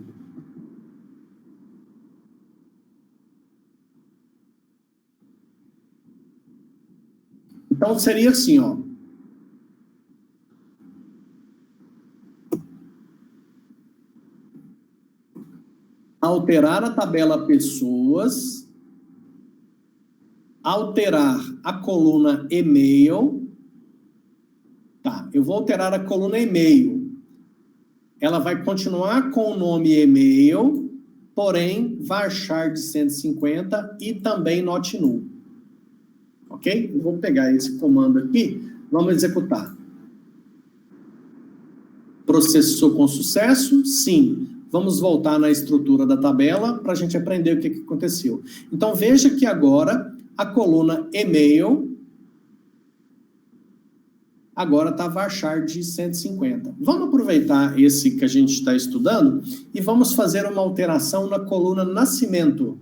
Então, seria assim, ó. Alterar a tabela pessoas, alterar a coluna e-mail. Tá, eu vou alterar a coluna e-mail. Ela vai continuar com o nome e-mail, porém, varchar de 150 e também not null. Ok? Eu vou pegar esse comando aqui, vamos executar. Processou com sucesso? Sim. Vamos voltar na estrutura da tabela para a gente aprender o que aconteceu. Então, veja que agora a coluna e-mail agora está varchar de 150. Vamos aproveitar esse que a gente está estudando e vamos fazer uma alteração na coluna nascimento.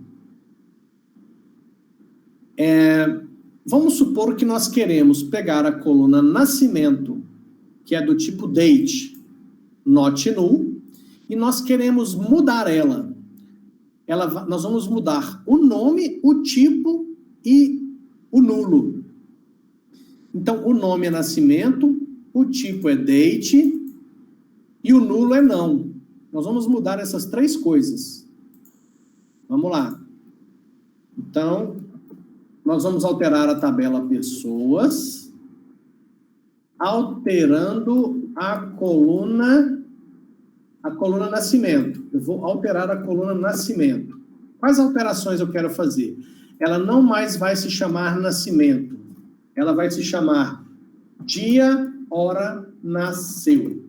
Vamos supor que nós queremos pegar a coluna nascimento, que é do tipo date, not null, e nós queremos mudar ela. Nós vamos mudar o nome, o tipo e o nulo. Então, o nome é nascimento, o tipo é date e o nulo é não. Nós vamos mudar essas três coisas. Vamos lá. Então, nós vamos alterar a tabela pessoas, alterando a coluna nascimento. Eu vou alterar a coluna nascimento. Quais alterações eu quero fazer? Ela não mais vai se chamar nascimento. Ela vai se chamar dia, hora nasceu.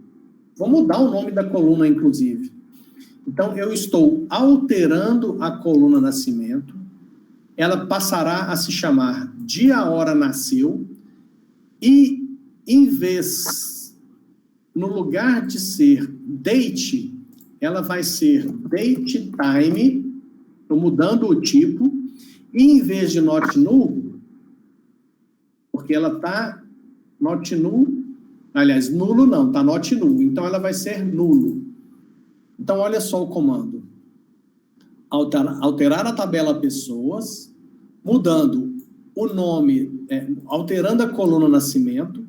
Vou mudar o nome da coluna, inclusive. Então, eu estou alterando a coluna nascimento. Ela passará a se chamar dia, hora, nasceu. E, em vez, no lugar de ser date, ela vai ser date time. Estou mudando o tipo. E, em vez de not null, porque ela está not null, aliás, nulo não, está not null. Então, ela vai ser nulo. Então, olha só o comando. Alterar a tabela pessoas, mudando o nome, alterando a coluna nascimento,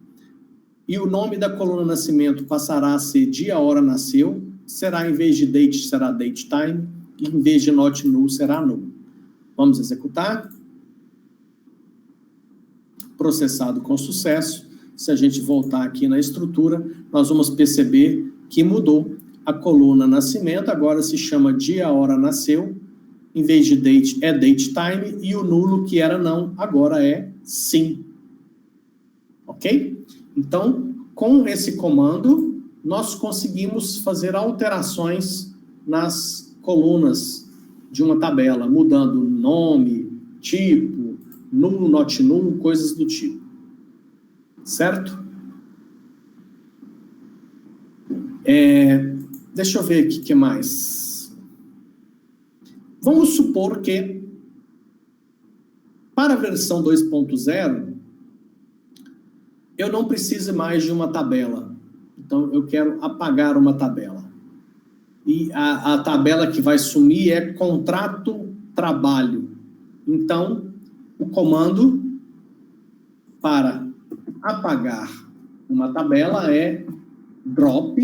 e o nome da coluna nascimento passará a ser dia, hora, nasceu, será, em vez de date, será date time, e em vez de not null, será null. Vamos executar. Processado com sucesso. Se a gente voltar aqui na estrutura, nós vamos perceber que mudou. A coluna nascimento agora se chama dia, hora, nasceu. Em vez de date, é date time. E o nulo, que era não, agora é sim. Ok? Então, com esse comando, nós conseguimos fazer alterações nas colunas de uma tabela, mudando nome, tipo, null, not null, coisas do tipo. Certo? Deixa eu ver aqui o que mais. Vamos supor que, para a versão 2.0, eu não precise mais de uma tabela. Então, eu quero apagar uma tabela. E a tabela que vai sumir é contrato trabalho. Então, o comando para apagar uma tabela é drop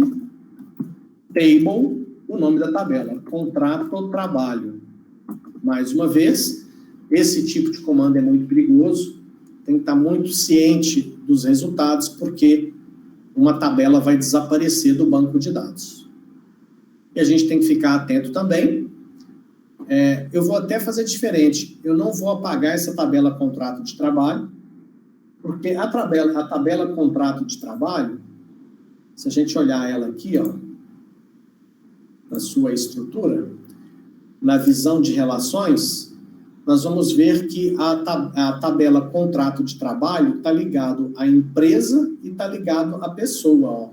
table, o nome da tabela, contrato trabalho. Mais uma vez, esse tipo de comando é muito perigoso, tem que estar muito ciente dos resultados, porque uma tabela vai desaparecer do banco de dados. E a gente tem que ficar atento também. Eu vou até fazer diferente, eu não vou apagar essa tabela contrato de trabalho, porque a tabela contrato de trabalho, se a gente olhar ela aqui, ó, na sua estrutura, na visão de relações, nós vamos ver que a tabela contrato de trabalho está ligado à empresa e está ligado à pessoa, ó.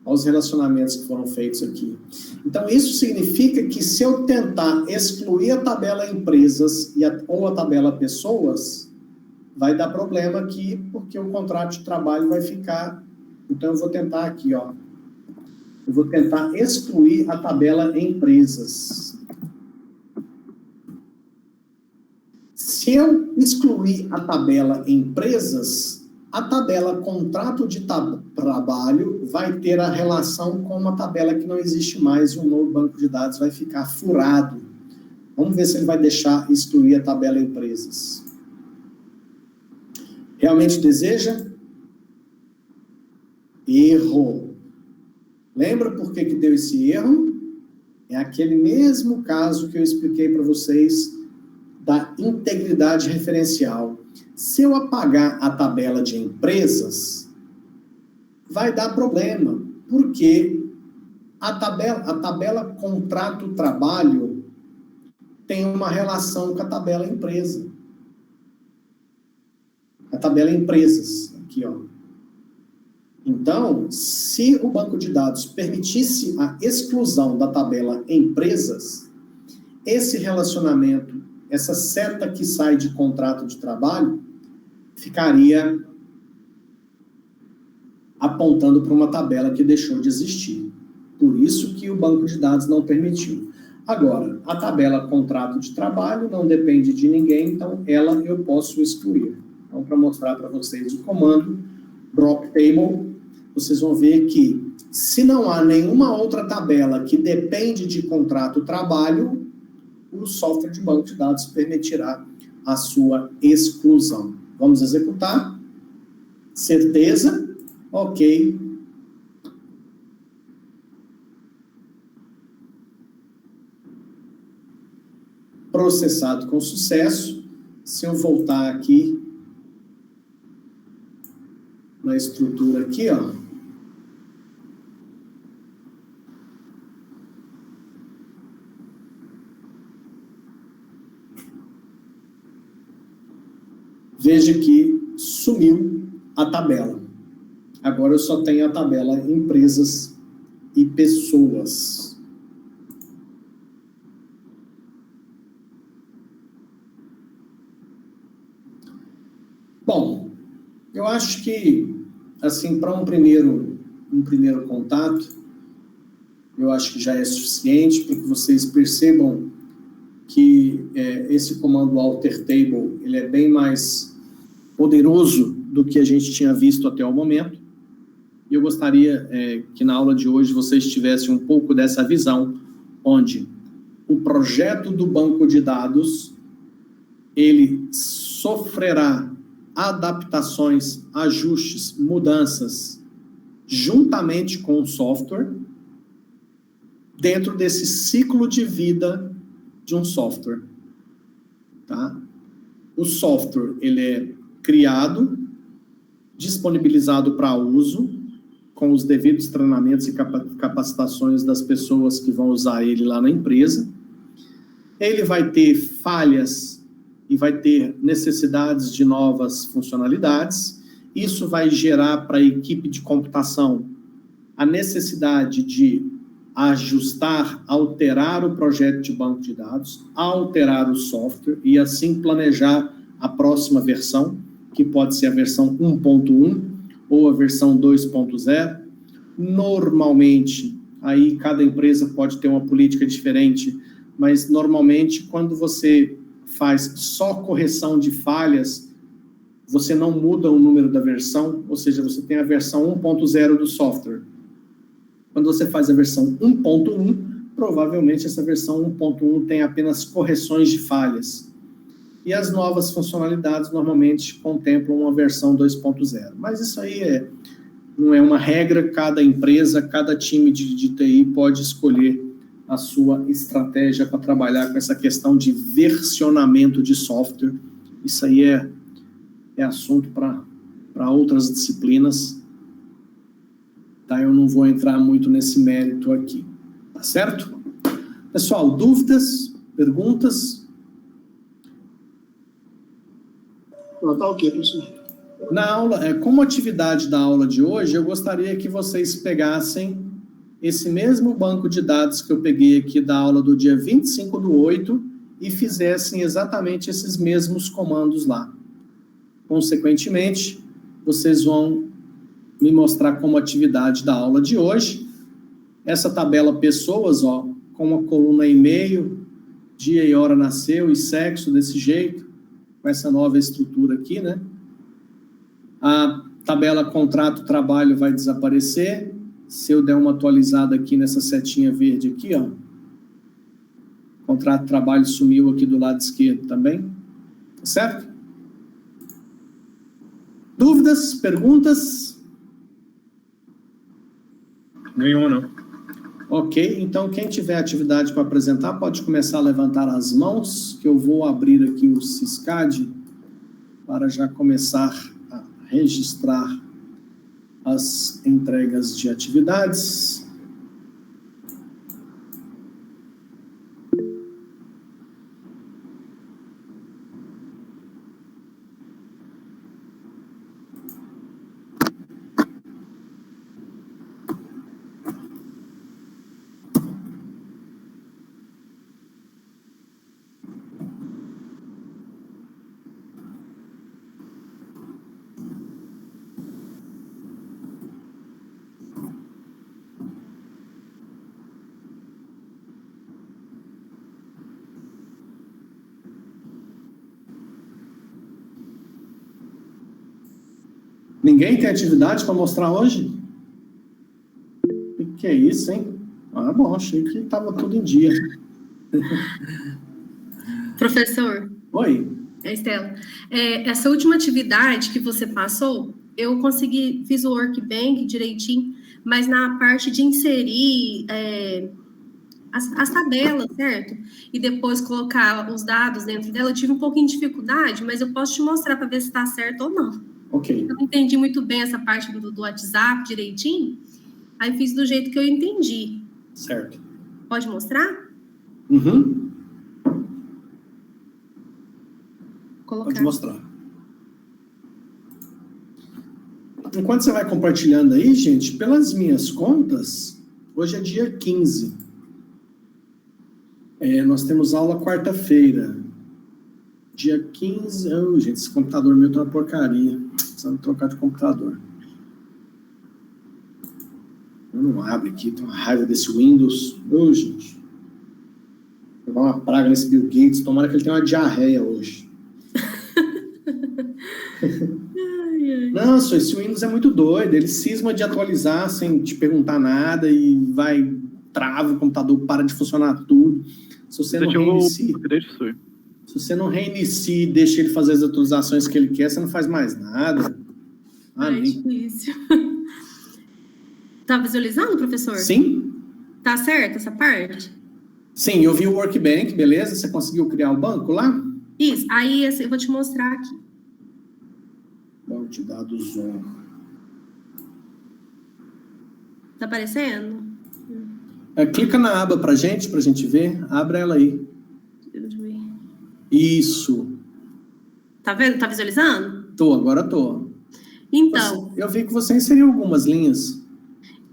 Aos relacionamentos que foram feitos aqui. Então, isso significa que se eu tentar excluir a tabela empresas ou a tabela pessoas, vai dar problema aqui, porque o contrato de trabalho vai ficar... Então, eu vou tentar aqui, ó. Eu vou tentar excluir a tabela empresas. Se eu excluir a tabela empresas, a tabela contrato de trabalho vai ter a relação com uma tabela que não existe mais e o novo banco de dados vai ficar furado. Vamos ver se ele vai deixar excluir a tabela empresas. Realmente deseja? Erro. Lembra por que deu esse erro? É aquele mesmo caso que eu expliquei para vocês da integridade referencial. Se eu apagar a tabela de empresas, vai dar problema, porque a tabela contrato-trabalho tem uma relação com a tabela empresa. A tabela empresas, aqui, ó. Então, se o banco de dados permitisse a exclusão da tabela empresas, esse relacionamento, essa seta que sai de contrato de trabalho, ficaria apontando para uma tabela que deixou de existir. Por isso que o banco de dados não permitiu. Agora, a tabela contrato de trabalho não depende de ninguém, então ela eu posso excluir. Então, para mostrar para vocês o comando drop table, vocês vão ver que se não há nenhuma outra tabela que depende de contrato trabalho, o software de banco de dados permitirá a sua exclusão. Vamos executar. Certeza? Ok. Processado com sucesso. Se eu voltar aqui na estrutura aqui, ó. Veja que sumiu a tabela. Agora eu só tenho a tabela empresas e pessoas. Bom, eu acho que, assim, para um primeiro contato, eu acho que já é suficiente para que vocês percebam que esse comando alter table, ele é bem mais poderoso do que a gente tinha visto até o momento. E eu gostaria que na aula de hoje vocês tivessem um pouco dessa visão, onde o projeto do banco de dados, ele sofrerá adaptações, ajustes, mudanças, juntamente com o software, dentro desse ciclo de vida de um software. Tá? O software, ele é criado, disponibilizado para uso, com os devidos treinamentos e capacitações das pessoas que vão usar ele lá na empresa. Ele vai ter falhas e vai ter necessidades de novas funcionalidades. Isso vai gerar para a equipe de computação a necessidade de ajustar, alterar o projeto de banco de dados, alterar o software e assim planejar a próxima versão, que pode ser a versão 1.1 ou a versão 2.0. Normalmente, aí cada empresa pode ter uma política diferente, mas normalmente quando você faz só correção de falhas, você não muda o número da versão, ou seja, você tem a versão 1.0 do software. Quando você faz a versão 1.1, provavelmente essa versão 1.1 tem apenas correções de falhas. E as novas funcionalidades normalmente contemplam uma versão 2.0. Mas isso aí não é uma regra, cada empresa, cada time de TI pode escolher a sua estratégia para trabalhar com essa questão de versionamento de software. Isso aí é assunto para outras disciplinas. Tá? Eu não vou entrar muito nesse mérito aqui. Tá certo? Pessoal, dúvidas? Perguntas? Não, tá ok, professor. Na aula, como atividade da aula de hoje, eu gostaria que vocês pegassem esse mesmo banco de dados que eu peguei aqui da aula do dia 25/8 e fizessem exatamente esses mesmos comandos lá. Consequentemente, vocês vão me mostrar como atividade da aula de hoje, essa tabela pessoas, ó, com uma coluna e-mail, dia e hora nasceu e sexo, desse jeito, com essa nova estrutura aqui, né? A tabela contrato-trabalho vai desaparecer. Se eu der uma atualizada aqui nessa setinha verde aqui, ó, contrato-trabalho sumiu aqui do lado esquerdo também, tá certo? Dúvidas, perguntas? Nenhuma, não. Ok, então quem tiver atividade para apresentar pode começar a levantar as mãos, que eu vou abrir aqui o Siscad para já começar a registrar as entregas de atividades. Ninguém tem atividade para mostrar hoje? O que é isso, hein? Ah, bom, achei que estava tudo em dia. Professor. Oi. Estela. Essa última atividade que você passou, eu consegui, fiz o workbank direitinho, mas na parte de inserir as tabelas, certo? E depois colocar os dados dentro dela, eu tive um pouquinho de dificuldade, mas eu posso te mostrar para ver se está certo ou não. Ok. Eu não entendi muito bem essa parte do WhatsApp direitinho, aí fiz do jeito que eu entendi. Certo. Pode mostrar? Uhum. Colocar. Pode mostrar. Enquanto você vai compartilhando aí, gente, pelas minhas contas, hoje é dia 15. Nós temos aula quarta-feira. Dia 15... gente, esse computador meu tá uma porcaria. Precisando trocar de computador. Eu não abre aqui, tenho uma raiva desse Windows. Gente. Vou dar uma praga nesse Bill Gates. Tomara que ele tenha uma diarreia hoje. Nossa, esse Windows é muito doido. Ele cisma de atualizar sem te perguntar nada e vai, trava o computador, para de funcionar tudo. Se você não reinicia, se você não reinicia e deixa ele fazer as atualizações que ele quer, você não faz mais nada. É difícil. Tá visualizando, professor? Sim. Tá certo essa parte? Sim, eu vi o Workbank, beleza? Você conseguiu criar o banco lá? Isso. Aí eu vou te mostrar aqui. Banco de dados 1. Tá aparecendo? Clica na aba pra gente ver. Abre ela aí. Isso. Tá vendo? Tá visualizando? Agora tô. Então. Eu vi que você inseriu algumas linhas.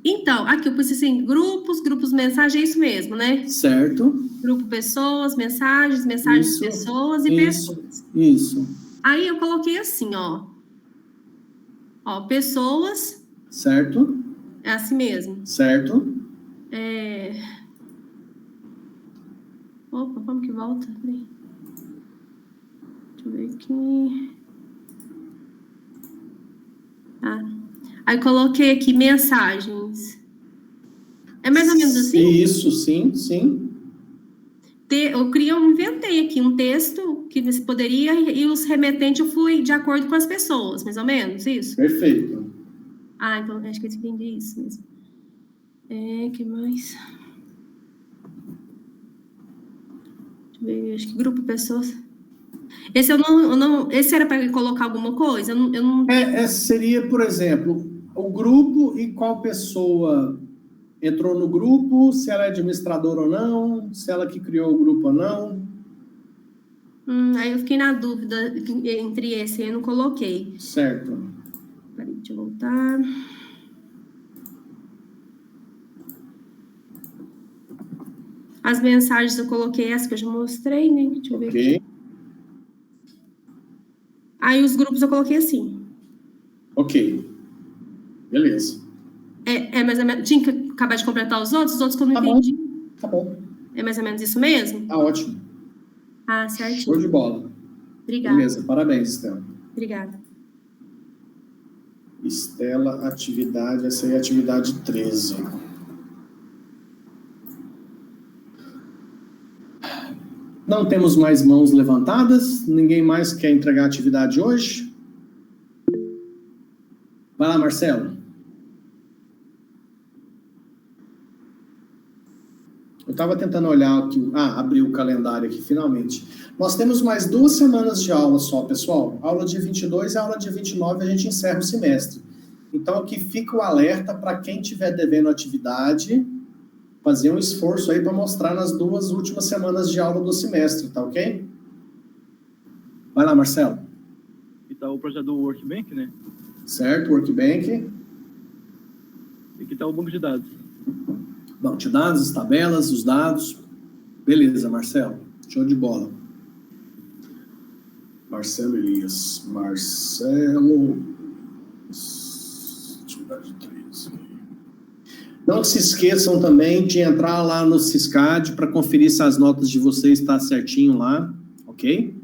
Então, aqui eu pus assim, grupos, mensagem, é isso mesmo, né? Certo. Grupo pessoas, mensagens, Isso. pessoas e pessoas. Isso. Aí eu coloquei assim, ó. Ó, pessoas. Certo. É assim mesmo. Certo. Opa, como que volta? Peraí. Deixa eu ver aqui. Aí coloquei aqui mensagens. É mais ou menos assim? Isso, sim. Eu inventei aqui um texto que você poderia, e os remetentes eu fui de acordo com as pessoas, mais ou menos, isso? Perfeito. Então acho que eu entendi isso mesmo. Que mais? Deixa eu ver, acho que grupo pessoas. Esse esse era para colocar alguma coisa? Eu não... Seria, por exemplo, o grupo e qual pessoa entrou no grupo, se ela é administradora ou não, se ela que criou o grupo ou não. Aí eu fiquei na dúvida entre esse, eu não coloquei. Certo. Peraí, deixa eu voltar. As mensagens eu coloquei essa que eu já mostrei, né? Deixa eu ver aqui. Aí os grupos eu coloquei assim. Ok. Beleza. Mais ou menos. Tinha que acabar de completar os outros que eu não entendi. Tá bom. É mais ou menos isso mesmo? Tá ótimo. Certinho. Show de bola. Obrigada. Beleza, parabéns, Estela. Obrigada. Estela, atividade, essa aí é a atividade 13. Não temos mais mãos levantadas? Ninguém mais quer entregar a atividade hoje? Vai lá, Marcelo. Eu estava tentando olhar aqui. Abri o calendário aqui, finalmente. Nós temos mais 2 semanas de aula só, pessoal. Aula dia 22 e aula dia 29 a gente encerra o semestre. Então, aqui fica o alerta para quem estiver devendo atividade, fazer um esforço aí para mostrar nas 2 últimas semanas de aula do semestre, tá ok? Vai lá, Marcelo. E tá o projeto do Workbank, né? Certo, Workbank. E aqui tá o banco de dados. Banco de dados, as tabelas, os dados. Beleza, Marcelo. Show de bola. Marcelo Elias. Atividade 13. Não se esqueçam também de entrar lá no Siscad para conferir se as notas de vocês estão certinho lá, ok?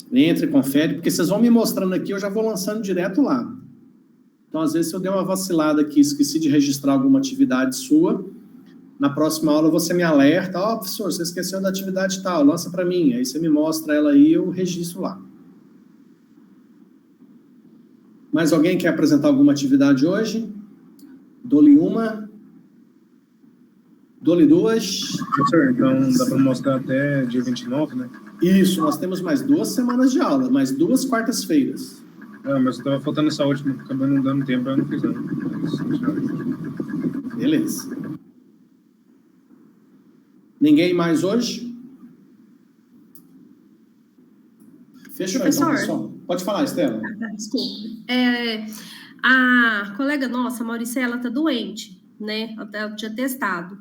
Entre, confere, porque vocês vão me mostrando aqui, eu já vou lançando direto lá. Então, às vezes, se eu der uma vacilada aqui, esqueci de registrar alguma atividade sua, na próxima aula você me alerta, professor, você esqueceu da atividade tal, lança para mim, aí você me mostra ela aí e eu registro lá. Mais alguém quer apresentar alguma atividade hoje? Dou-lhe uma. Dou-lhe 2. Professor, então dá para mostrar até dia 29, né? Isso, nós temos mais 2 semanas de aula, mais 2 quartas-feiras. Mas estava faltando essa última, acabou não dando tempo, eu não fiz nada. Beleza. Ninguém mais hoje? Fechou, Professor. então, pessoal. Pode falar, Estela. Desculpa. A colega nossa, Mauricéia, ela tá doente, né? Ela tinha testado.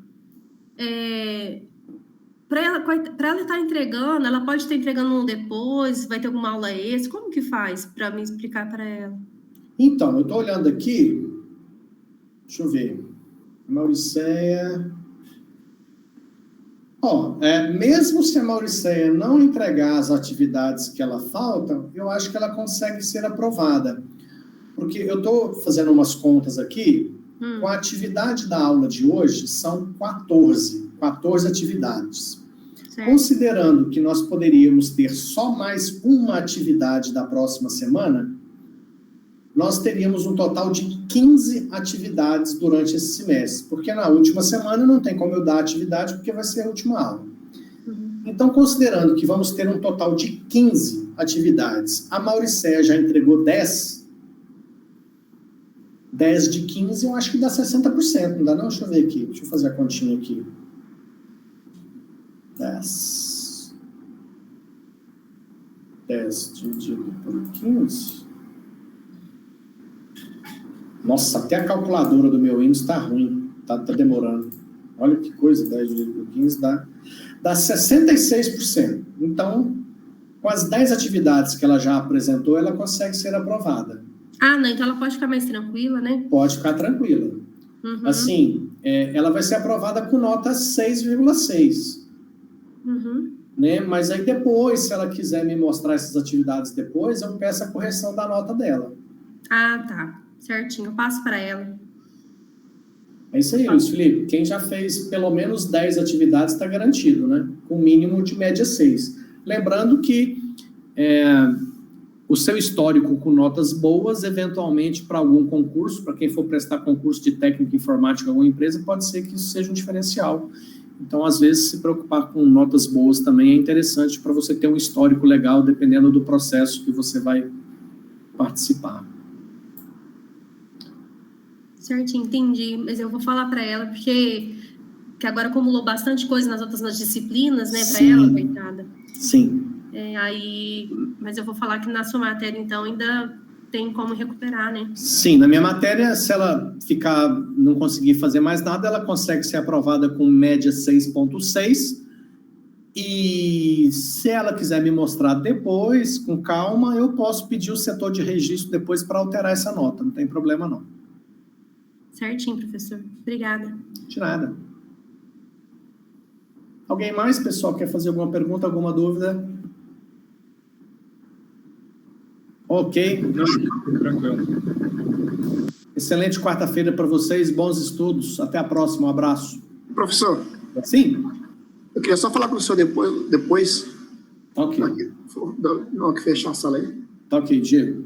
Para ela estar entregando, ela pode estar entregando depois, vai ter alguma aula extra? Como que faz para me explicar para ela? Então, eu estou olhando aqui. Deixa eu ver. Mauricéia. Mesmo se a Mauricéia não entregar as atividades que ela falta, eu acho que ela consegue ser aprovada. Porque eu estou fazendo umas contas aqui, com a atividade da aula de hoje, são 14 atividades. Certo. Considerando que nós poderíamos ter só mais uma atividade da próxima semana, nós teríamos um total de 15 atividades durante esse semestre, porque na última semana não tem como eu dar atividade, porque vai ser a última aula. Então, considerando que vamos ter um total de 15 atividades, a Mauricéia já entregou 10, 10 de 15, eu acho que dá 60%, não dá não? Deixa eu ver aqui, deixa eu fazer a continha aqui. 10 dividido por 15... Nossa, até a calculadora do meu índice está ruim, tá demorando. Olha que coisa, 10 dividido por 15 dá 66%. Então, com as 10 atividades que ela já apresentou, ela consegue ser aprovada. Ah, não, então ela pode ficar mais tranquila, né? Pode ficar tranquila. Uhum. Assim, ela vai ser aprovada com nota 6,6. Uhum. Né? Mas aí depois, se ela quiser me mostrar essas atividades depois, eu peço a correção da nota dela. Ah, tá. Certinho, eu passo para ela. É isso aí, Luiz Felipe. Quem já fez pelo menos 10 atividades está garantido, né? Com mínimo de média 6. Lembrando que o seu histórico com notas boas, eventualmente, para algum concurso, para quem for prestar concurso de técnica informática em alguma empresa, pode ser que isso seja um diferencial. Então, às vezes, se preocupar com notas boas também é interessante para você ter um histórico legal, dependendo do processo que você vai participar. Certinho, entendi. Mas eu vou falar para ela, porque que agora acumulou bastante coisa nas outras disciplinas, né, para ela, coitada. Sim. Mas eu vou falar que na sua matéria, então, ainda tem como recuperar, né? Sim, na minha matéria, se ela não conseguir fazer mais nada, ela consegue ser aprovada com média 6,6. E se ela quiser me mostrar depois, com calma, eu posso pedir o setor de registro depois para alterar essa nota, não tem problema não. Certinho, professor. Obrigada. De nada. Alguém mais, pessoal, quer fazer alguma pergunta, alguma dúvida? Ok. Não, tranquilo. Excelente quarta-feira para vocês, bons estudos. Até a próxima, um abraço. Professor. Sim. Eu queria só falar com o senhor depois. Ok. Não, que fechar a sala aí. Ok, Diego.